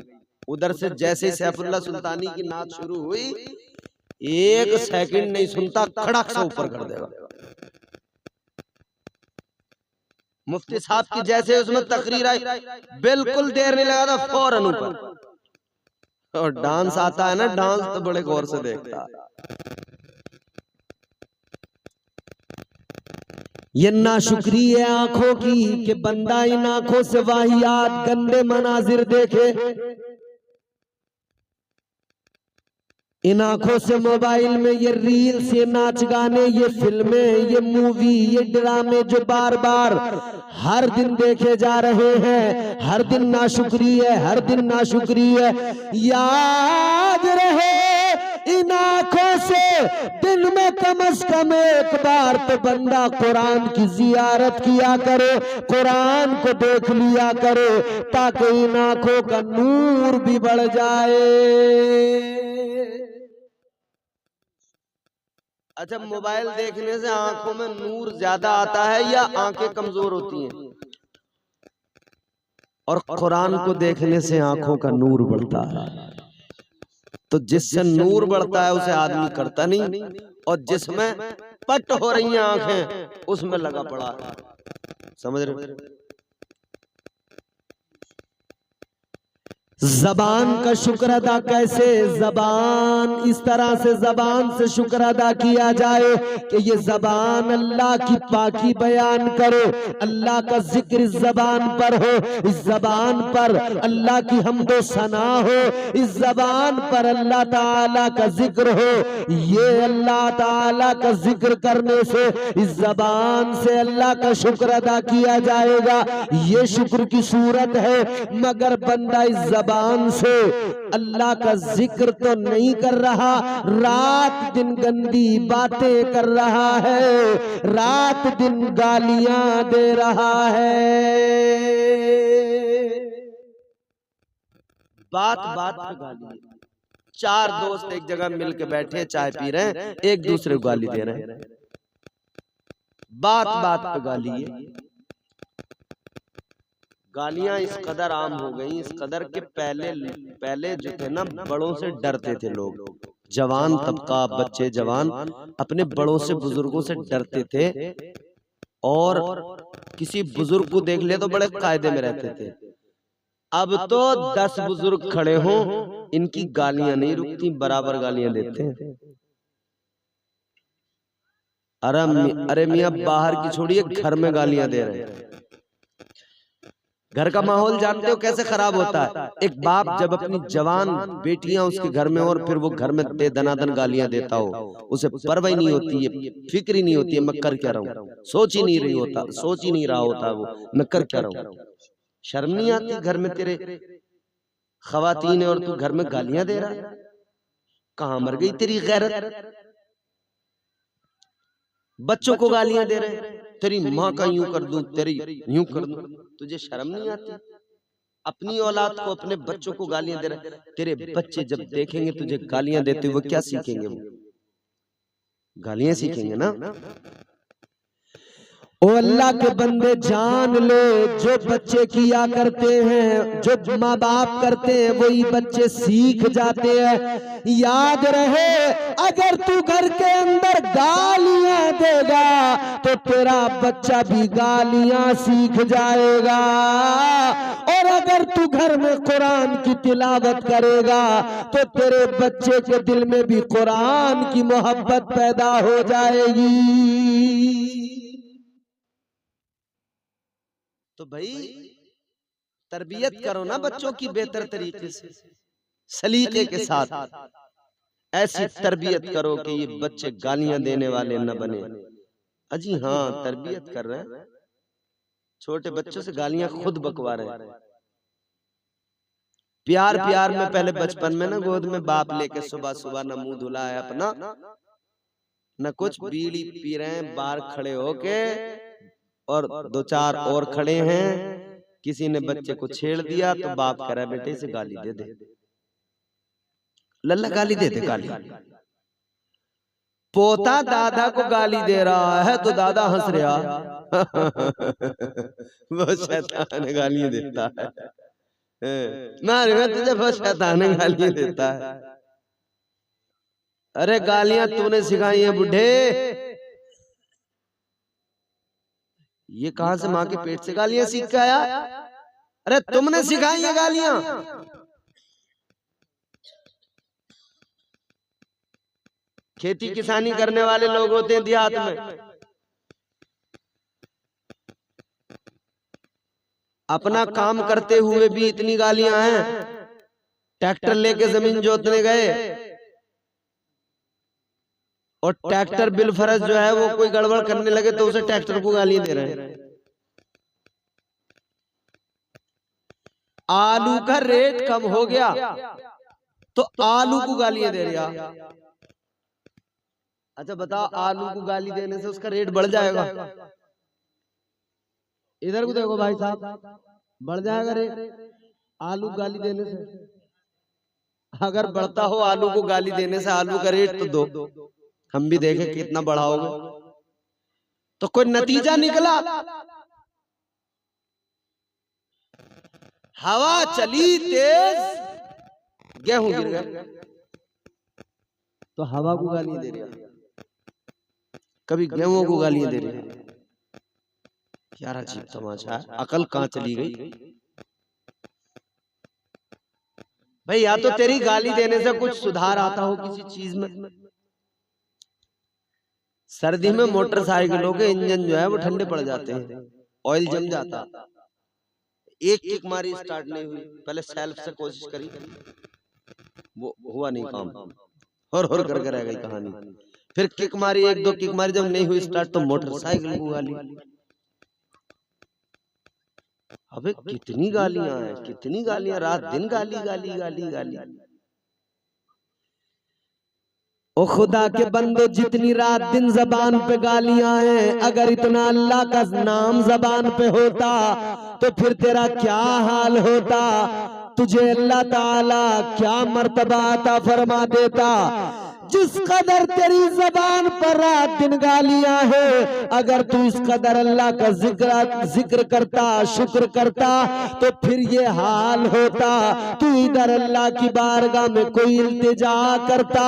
उधर से जैसे ही सैफुल्ला सुल्तानी की नात शुरू हुई, 1 सेकंड नहीं सुनता, खड़क से ऊपर कर देगा। मुफ्ती साहब की जैसे उसमें तकरीर आई, बिल्कुल देर नहीं लगा था, फौरन ऊपर। और डांस आता है ना, डांस तो बड़े गौर से देखता है। ये नाशुक्री है आंखों की कि बंदा इन आंखों से वाहियात गंदे मनाजिर देखे, इन आंखों से मोबाइल में ये रील्स, ये नाच गाने, ये फिल्में, ये मूवी, ये ड्रामे जो बार बार हर दिन देखे जा रहे हैं, हर दिन नाशुक्री है, हर दिन नाशुक्री है। याद रहे इन आंखों से दिन में कम से कम एक बार तो बंदा कुरान की जियारत किया करे, कुरान को देख लिया करे, ताकि इन आंखों का नूर भी बढ़ जाए। अच्छा, मोबाइल देखने से आंखों में नूर ज्यादा आता है या आंखें कमजोर होती हैं? और कुरान को देखने से आंखों का नूर बढ़ता है। तो जिससे नूर बढ़ता है उसे आदमी करता नहीं, और जिसमें पट हो रही हैं आंखें उसमें लगा पड़ा है। समझ रहे? जबान का शुक्र अदा कैसे, जबान इस तरह से जबान से शुक्र अदा किया जाए कि ये जबान अल्लाह की पाकी बयान करे, अल्लाह का जिक्र इस जबान पर हो, इस जबान पर अल्लाह की हम्दो सना हो, इस जबान पर अल्लाह ताला का जिक्र हो। ये अल्लाह ताला का जिक्र करने से इस जबान से अल्लाह का शुक्र अदा किया जाएगा, ये शुक्र की सूरत है। मगर बंदा इस जबान से अल्लाह का जिक्र तो नहीं कर रहा, रात दिन गंदी बातें कर रहा है, रात दिन गालियां दे रहा है। बात बात पे गाली। 4 दोस्त एक जगह मिलके बैठे चाय पी रहे हैं, एक दूसरे को गाली दे रहे हैं, बात बात पे गाली है। गालियां इस कदर आम हो गई, इस कदर के पहले जो थे ना, बड़ों से डरते थे लोग, जवान तबका, बच्चे जवान अपने बड़ों से बुजुर्गों से डरते थे, और किसी बुजुर्ग को देख ले तो बड़े कायदे में रहते थे। अब तो 10 बुजुर्ग खड़े हों, इनकी गालियां नहीं रुकती, बराबर गालियां देते हैं। अरे मियां, बाहर की छोड़िए, घर में गालियां दे रहे हैं। घर का माहौल जानते हो कैसे खराब होता है? एक बाप जब अपनी जवान बेटियां उसके घर में, और फिर वो घर में दनादन गालियां देता हो, उसे परवाह नहीं होती है, फिक्र ही नहीं होती है मैं कर क्या रहा हूँ, सोच ही नहीं रहा होता वो मैं कर क्या रहा हूँ। शर्म नहीं आती? घर में तेरे खवातीन है और तू घर में गालियां दे रहा है, कहां मर गई तेरी गैरत? बच्चों को गालियां दे रहे हैं, तेरी माँ का यूं कर दूं, तेरी यूं कर दूं, तुझे शर्म नहीं आती? अपनी औलाद को, अपने बच्चों को गालियां दे रहे। तेरे बच्चे जब देखेंगे तुझे गालियां देते हुए, क्या सीखेंगे? वो गालियां सीखेंगे ना। ओ अल्लाह के बंदे जान ले, जो बच्चे किया करते हैं, जो माँ बाप करते हैं, वही बच्चे सीख जाते हैं। याद रहे, अगर तू घर के अंदर गालियां देगा तो तेरा बच्चा भी गालियां सीख जाएगा, और अगर तू घर में कुरान की तिलावत करेगा तो तेरे बच्चे के दिल में भी कुरान की मोहब्बत पैदा हो जाएगी। तो भाई तरबियत करो ना बच्चों की बेहतर तरीके से, सलीके के साथ। ऐसी तरबियत करो कि ये बच्चे गालियां देने वाले न बने। अजी हाँ, तरबियत कर रहे हैं, छोटे बच्चों से गालियां खुद बकवा रहे हैं। प्यार प्यार में पहले बचपन में ना गोद में बाप लेके सुबह सुबह न मुंह धुला है अपना, न कुछ, बीड़ी पी रहे हैं बाहर खड़े होके, और दो चार और खड़े हैं, किसी ने बच्चे को छेड़ दिया तो बाप कह रहा है बेटे इसे गाली दे दे, लल्ला गाली दे दे, गाली। पोता दादा को गाली दे रहा है तो दादा हंस रहा वो शैतान गाली देता है, मारे मैं तुझे बहुत शैतान गाली देता है। अरे गालियां तूने सिखाई है बुढ़े, ये कहां से माँ के पेट से गालियां सीख के आया? अरे तुमने सिखाई है गालियां। खेती किसानी करने वाले लोग होते हैं देहात में, अपना काम करते हुए भी इतनी गालियां हैं। ट्रैक्टर लेके जमीन जोतने गए और ट्रैक्टर बिलफरज जो है वो कोई गड़बड़ करने लगे तो उसे ट्रैक्टर को गालियां दे रहे हैं। आलू का रेट कम हो गया तो आलू को गालियां दे रहा। अच्छा बताओ, आलू को गाली देने से उसका रेट बढ़ जाएगा? इधर को देखो भाई साहब, बढ़ जाएगा रेट आलू गाली देने से? अगर बढ़ता हो आलू को गाली देने से आलू का रेट तो दो, हम भी देखें कितना बढ़ाओगे। तो कोई नतीजा निकला? हवा चली तेज, गेहूं गिर गए, तो हवा को गाली दे रही, कभी गेहूं को गालियां दे रहे हैं। यार अजीब तमाशा है, अकल कहां चली गई भाई? या तो तेरी गाली देने से कुछ सुधार आता हो किसी चीज में। सर्दी में मोटरसाइकिलों के इंजन जो है वो ठंडे पड़ जाते हैं, ऑयल जम जाता, एक किक मारी स्टार्ट नहीं हुई, पहले सेल्फ से कोशिश करी, वो हुआ नहीं काम, और करके रह गई कहानी। फिर किक मारी, एक दो किक मारी, जब नहीं हुई स्टार्ट तो मोटरसाइकिल को गाली। अबे कितनी गालियां हैं, कितनी गालियां, रात दिन गाली गाली गाली गाली। ओ खुदा के बंदो, जितनी रात दिन जबान पे गालियां हैं, अगर इतना अल्लाह का नाम जबान पे होता तो फिर तेरा क्या हाल होता? तुझे अल्लाह ताला क्या मर्तबा अता फरमा देता? जिस कदर तेरी जबान पर रात दिन गालियां हैं, अगर तू इस कदर अल्लाह का जिक्र करता, शुक्र करता, तो फिर ये हाल होता। तू इधर अल्लाह की बारगाह में कोई इल्तिजा करता,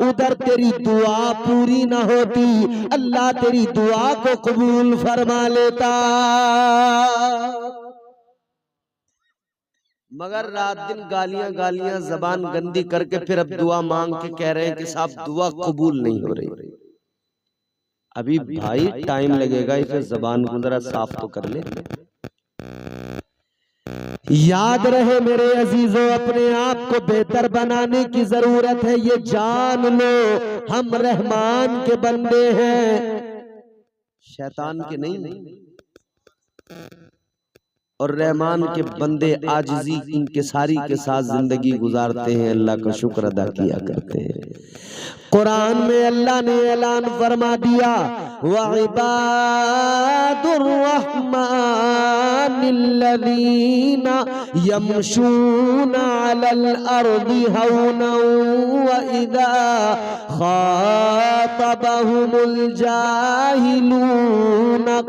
उधर तेरी दुआ पूरी ना होती, अल्लाह तेरी दुआ को कबूल फरमा लेता। मगर रात दिन गालियां गालियां जबान गंदी करके फिर अब दुआ मांग के कह रहे हैं कि साहब दुआ कबूल नहीं हो रही। अभी भाई टाइम लगेगा, इसे जबान को जरा साफ तो कर ले। याद रहे मेरे अजीजों, अपने आप को बेहतर बनाने की जरूरत है, ये जान लो हम रहमान के बंदे हैं, शैतान के नहीं। और रहमान के बंदे आजिजी इंकिसारी के साथ जिंदगी गुजारते हैं, अल्लाह का शुक्र अदा किया करते हैं। कुरान में अल्लाह ने ऐलान फरमा दिया, व इबादुर रहमानिल्लज़ीना यमशूना अलल अर्दि हौना व इज़ा खातबहुमुल जाहिलूना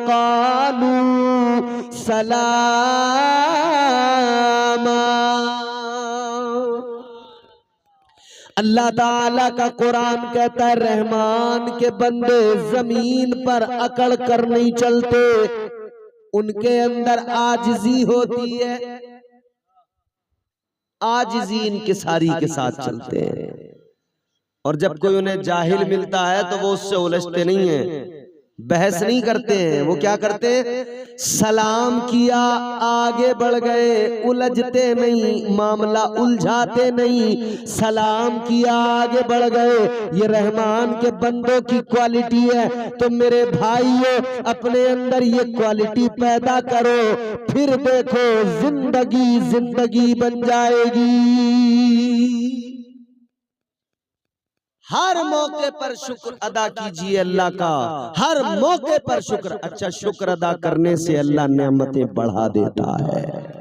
क़ालू सलामा। अल्लाह ताला का कुरान कहता है, रहमान के बंदे जमीन पर अकड़ कर नहीं चलते, उनके अंदर आजिजी होती है, आजिजी इंकिसारी के साथ चलते हैं। और जब कोई उन्हें जाहिल मिलता है तो वो उससे उलझते नहीं है, बहस नहीं करते हैं, वो क्या करते हैं, सलाम किया आगे बढ़ गए, उलझते नहीं, मामला उलझाते नहीं, सलाम किया आगे बढ़ गए। ये रहमान के बंदों की क्वालिटी है। तो मेरे भाइयों, अपने अंदर ये क्वालिटी पैदा करो, फिर देखो जिंदगी जिंदगी बन जाएगी। हर मौके पर शुक्र अदा कीजिए अल्लाह का, हर मौके पर शुक्र। अच्छा, शुक्र अदा करने से अल्लाह नेमतें बढ़ा देता है।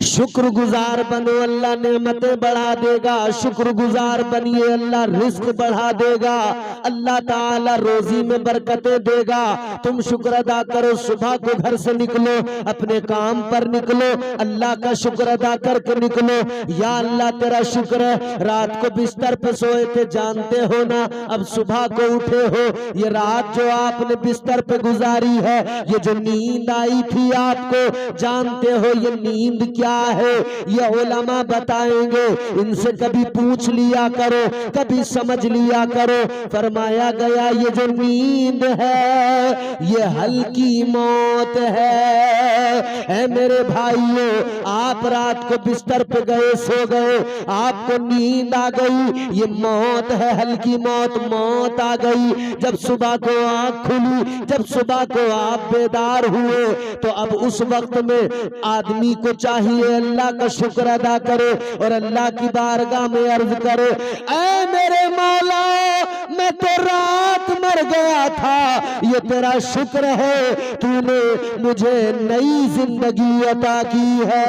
शुक्रगुजार बनो, अल्लाह नेमतें बढ़ा देगा। शुक्रगुजार बनिए, अल्लाह रिस्क बढ़ा देगा, अल्लाह ताला रोजी में बरकतें देगा। तुम शुक्र अदा करो, सुबह को घर से निकलो, अपने काम पर निकलो, अल्लाह का शुक्र अदा करके निकलो। या अल्लाह तेरा शुक्र है, रात को बिस्तर पे सोए थे, जानते हो ना, अब सुबह को उठे हो। ये रात जो आपने बिस्तर पे गुजारी है, ये जो नींद आई थी आपको, जानते हो ये नींद क्या है? ये उलमा बताएंगे, इनसे कभी पूछ लिया करो, कभी समझ लिया करो। फरमाया गया ये जो नींद है ये हल्की मौत है। ऐ मेरे भाइयों, आप रात को बिस्तर पे गए, सो गए, आपको नींद आ गई, ये मौत है, हल्की मौत, मौत आ गई। जब सुबह को आंख खुली, जब सुबह को आप बेदार हुए, तो अब उस वक्त में आदमी को चाहिए अल्लाह का शुक्र अदा करे और अल्लाह की बारगाह में अर्ज करे, ऐ मेरे मौला, मैं तो रात मर गया था, ये तेरा शुक्र है, तूने मुझे नई जिंदगी अता की है।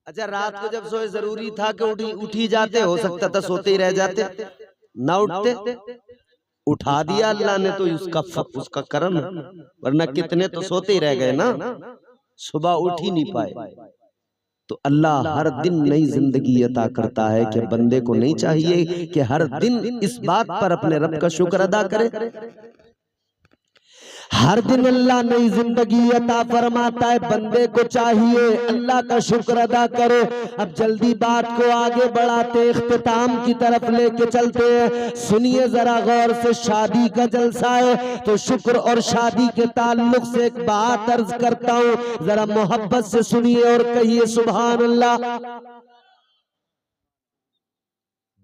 अच्छा, रात को जब सोए जरूरी था कि उठी जाते, हो सकता था सोते ही रह जाते, ना उठते, उठा दिया अल्लाह ने तो उसका करम है, वरना कितने तो सोते ही रह गए ना, सुबह उठ ही नहीं पाए। तो अल्लाह हर दिन नई जिंदगी अता करता है कि बंदे को नहीं चाहिए कि हर दिन इस बात पर अपने रब का शुक्र अदा करे। हर दिन अल्लाह नई जिंदगी अता फरमाता है, बंदे को चाहिए अल्लाह का शुक्र अदा करे। अब जल्दी बात को आगे बढ़ाते, इख्तिताम की तरफ लेके चलते हैं। सुनिए जरा गौर से, शादी का जलसा है तो शुक्र और शादी के ताल्लुक से एक बात अर्ज करता हूँ, जरा मोहब्बत से सुनिए और कहिए सुभान अल्लाह।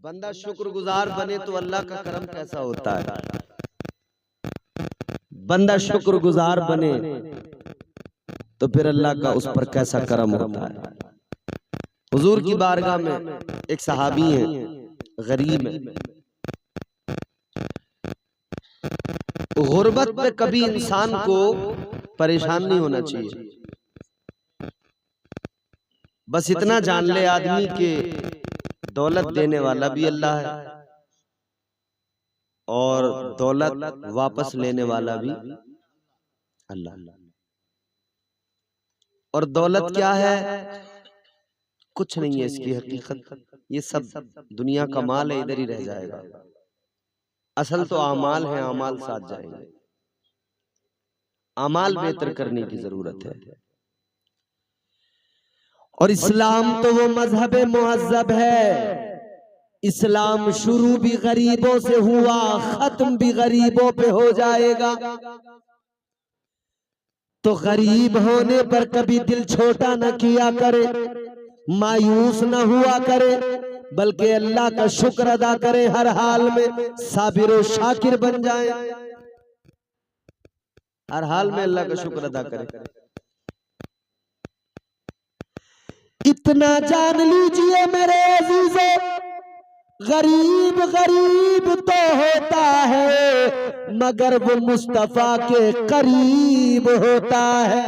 बंदा शुक्रगुजार बने तो अल्लाह का करम कैसा होता है। बंदा शुक्रगुजार बने तो फिर अल्लाह का उस पर कैसा करम होता है। हुजूर की बारगाह में एक सहाबी है, गरीब है। गुर्बत में कभी इंसान को परेशान नहीं होना चाहिए। बस इतना जान ले आदमी के दौलत देने वाला भी अल्लाह है और दौलत वापस लेने वाला भी अल्लाह। और दौलत क्या है? कुछ नहीं है इसकी हकीकत, ये सब दुनिया का माल है, इधर ही रह जाएगा। असल तो आमाल है, आमाल साथ जाएंगे। आमाल बेहतर करने की जरूरत है। और इस्लाम तो वो मजहब मुअज्जब है। इस्लाम शुरू भी गरीबों से हुआ, खत्म भी गरीबों पे हो जाएगा। तो गरीब होने पर कभी दिल छोटा न किया करे, मायूस न हुआ करे, बल्कि अल्लाह का शुक्र अदा करे, हर हाल में साबिर और शाकिर बन जाए। हर हाल में अल्लाह का शुक्र अदा करे। इतना जान लीजिए मेरे अजीजों, गरीब गरीब तो होता है मगर वो मुस्तफा के करीब होता है।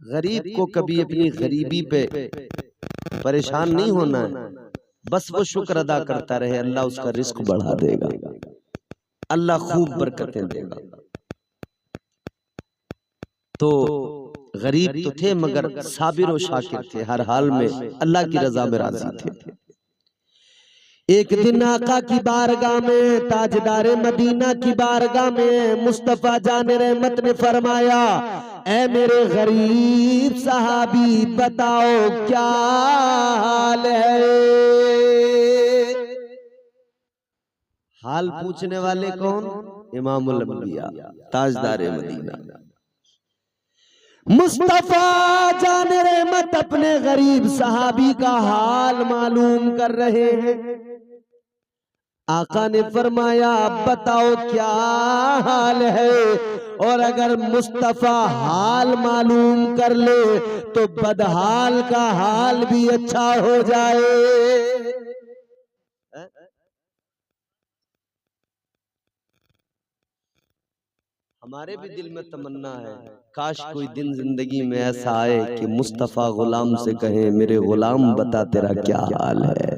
गरीब को कभी अपनी गरीबी पे परेशान नहीं होना है, बस वो शुक्र अदा करता रहे, अल्लाह उसका रिस्क बढ़ा देगा, अल्लाह खूब बरकतें देगा। तो गरीब तो थे मगर साबिर और शाकिर थे, हर हाल में अल्लाह की रजा में राजी थे। एक दिन आका की बारगाह में, ताजदारे मदीना की बारगाह में मुस्तफा जाने रहमत ने फरमाया, ऐ मेरे गरीब सहाबी बताओ क्या हाल है। हाल पूछने वाले कौन? इमामुल अंबिया, ताजदार मदीना। मुस्तफा जान रहमत अपने गरीब सहाबी का हाल मालूम कर रहे हैं। आका ने फरमाया बताओ क्या हाल है, और अगर मुस्तफा हाल मालूम कर ले तो बदहाल का हाल भी अच्छा हो जाए। हमारे भी दिल में तमन्ना है, काश कोई दिन जिंदगी में ऐसा आए कि मुस्तफा गुलाम से कहे मेरे गुलाम बता तेरा क्या हाल है।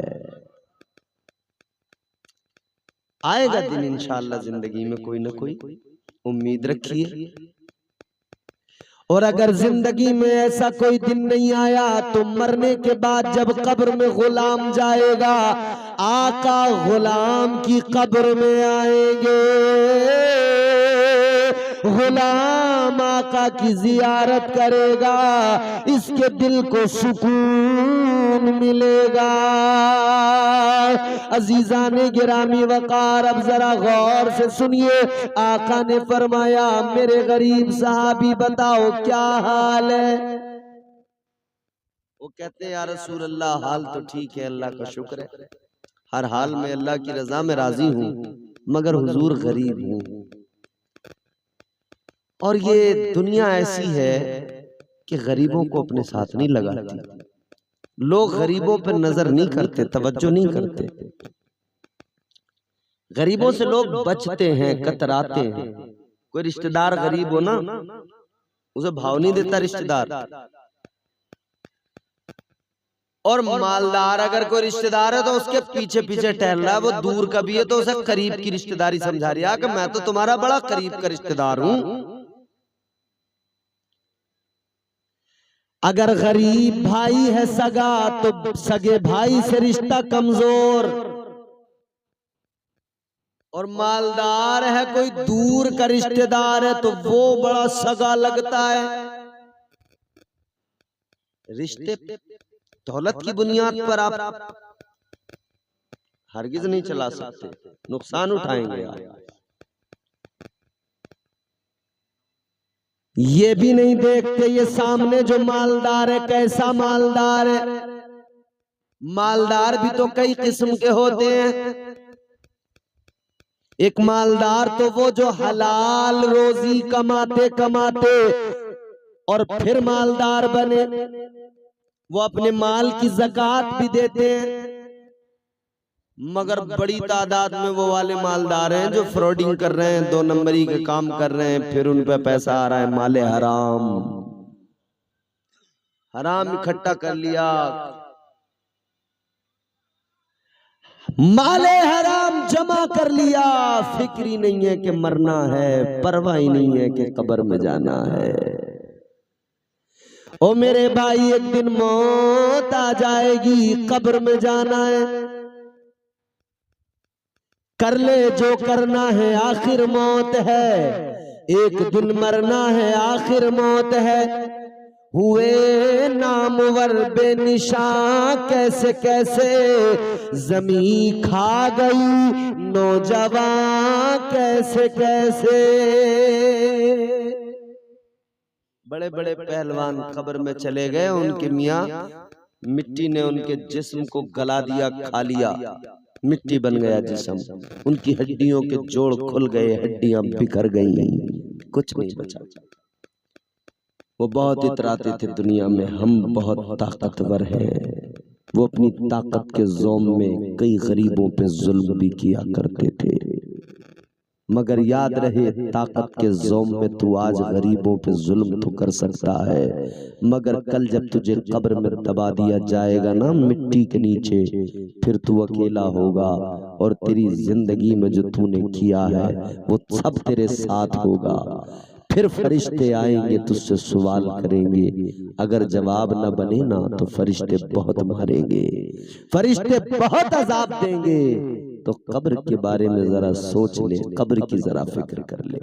आएगा दिन इंशाअल्लाह जिंदगी में, कोई ना कोई उम्मीद रखिए। और अगर जिंदगी में ऐसा कोई दिन नहीं आया तो मरने के बाद जब कब्र में गुलाम जाएगा, आका गुलाम की कब्र में आएंगे। गुलाम आका की जियारत करेगा, इसके दिल को सुकून मिलेगा। अजीजाने गिरामी वकार, अब जरा गौर से सुनिए। आका ने फरमाया मेरे गरीब सहाबी बताओ क्या हाल है। वो कहते हैं या रसूल अल्लाह हाल तो ठीक है, अल्लाह का शुक्र है, हर हाल में अल्लाह की रजा में राजी हूँ, मगर हुजूर गरीब हूँ। और ये दुनिया ऐसी है कि गरीबों को अपने साथ नहीं लगाती। लोग गरीबों पर नजर नहीं करते, तवज्जो नहीं करते। गरीबों से लोग बचते हैं, कतराते हैं। कोई रिश्तेदार गरीब हो ना, उसे भाव नहीं देता रिश्तेदार। और मालदार अगर कोई रिश्तेदार है तो उसके पीछे पीछे टहल रहा है। वो दूर का भी है तो उसे करीब की रिश्तेदारी समझा रही है कि मैं तो तुम्हारा बड़ा करीब का रिश्तेदार हूं। अगर गरीब भाई है सगा तो सगे भाई से रिश्ता कमजोर, और मालदार है कोई दूर का रिश्तेदार है तो वो बड़ा सगा लगता है। रिश्ते दौलत की बुनियाद पर आप हरगिज नहीं चला सकते, नुकसान उठाएंगे आप। ये भी नहीं देखते ये सामने जो मालदार है कैसा मालदार है। मालदार भी तो कई किस्म के होते हैं। एक मालदार तो वो जो हलाल रोजी कमाते कमाते और फिर मालदार बने, वो अपने माल की ज़कात भी देते हैं। मगर बड़ी तादाद में वो वाले मालदार हैं जो फ्रॉडिंग कर रहे हैं, 2 नंबरी के काम कर रहे हैं, फिर उन पे पैसा आ रहा है, माले हराम हराम इकट्ठा कर लिया। माले हराम जमा कर लिया, फिक्र ही नहीं है कि मरना है, परवाह ही नहीं है कि कब्र में जाना है। ओ मेरे भाई एक दिन मौत आ जाएगी, कब्र में जाना है। कर ले जो करना है, आखिर मौत है। एक दिन मरना है, आखिर मौत है। हुए नामवर बेनिशान कैसे कैसे, जमीन खा गई नौजवान कैसे कैसे। बड़े बड़े पहलवान कब्र में चले गए, उनके मियाँ मिट्टी ने उनके जिस्म को गला दिया, खा लिया, मिट्टी बन गया जिस्म। उनकी हड्डियों के जोड़ खुल गए, हड्डियां बिखर गई, कुछ नहीं बचा। वो बहुत इतराते थे दुनिया में हम बहुत ताकतवर हैं। वो अपनी ताकत के ज़ोम में कई गरीबों पे जुल्म भी किया करते थे। मगर याद रहे ताकत के ज़ोम में तू आज गरीबों पे जुल्म तो कर सकता है, मगर कल जब तुझे कब्र में दबा दिया जाएगा ना मिट्टी के नीचे, फिर तू अकेला होगा और तेरी जिंदगी में जो तूने किया है वो सब तेरे साथ होगा। फिर फरिश्ते आएंगे तुझसे सवाल करेंगे, अगर जवाब न बने ना तो फरिश्ते बहुत मारेंगे, फरिश्ते बहुत अजाब देंगे। तो कब्र के बारे में जरा सोच ले, कब्र की जरा फिक्र कर ले।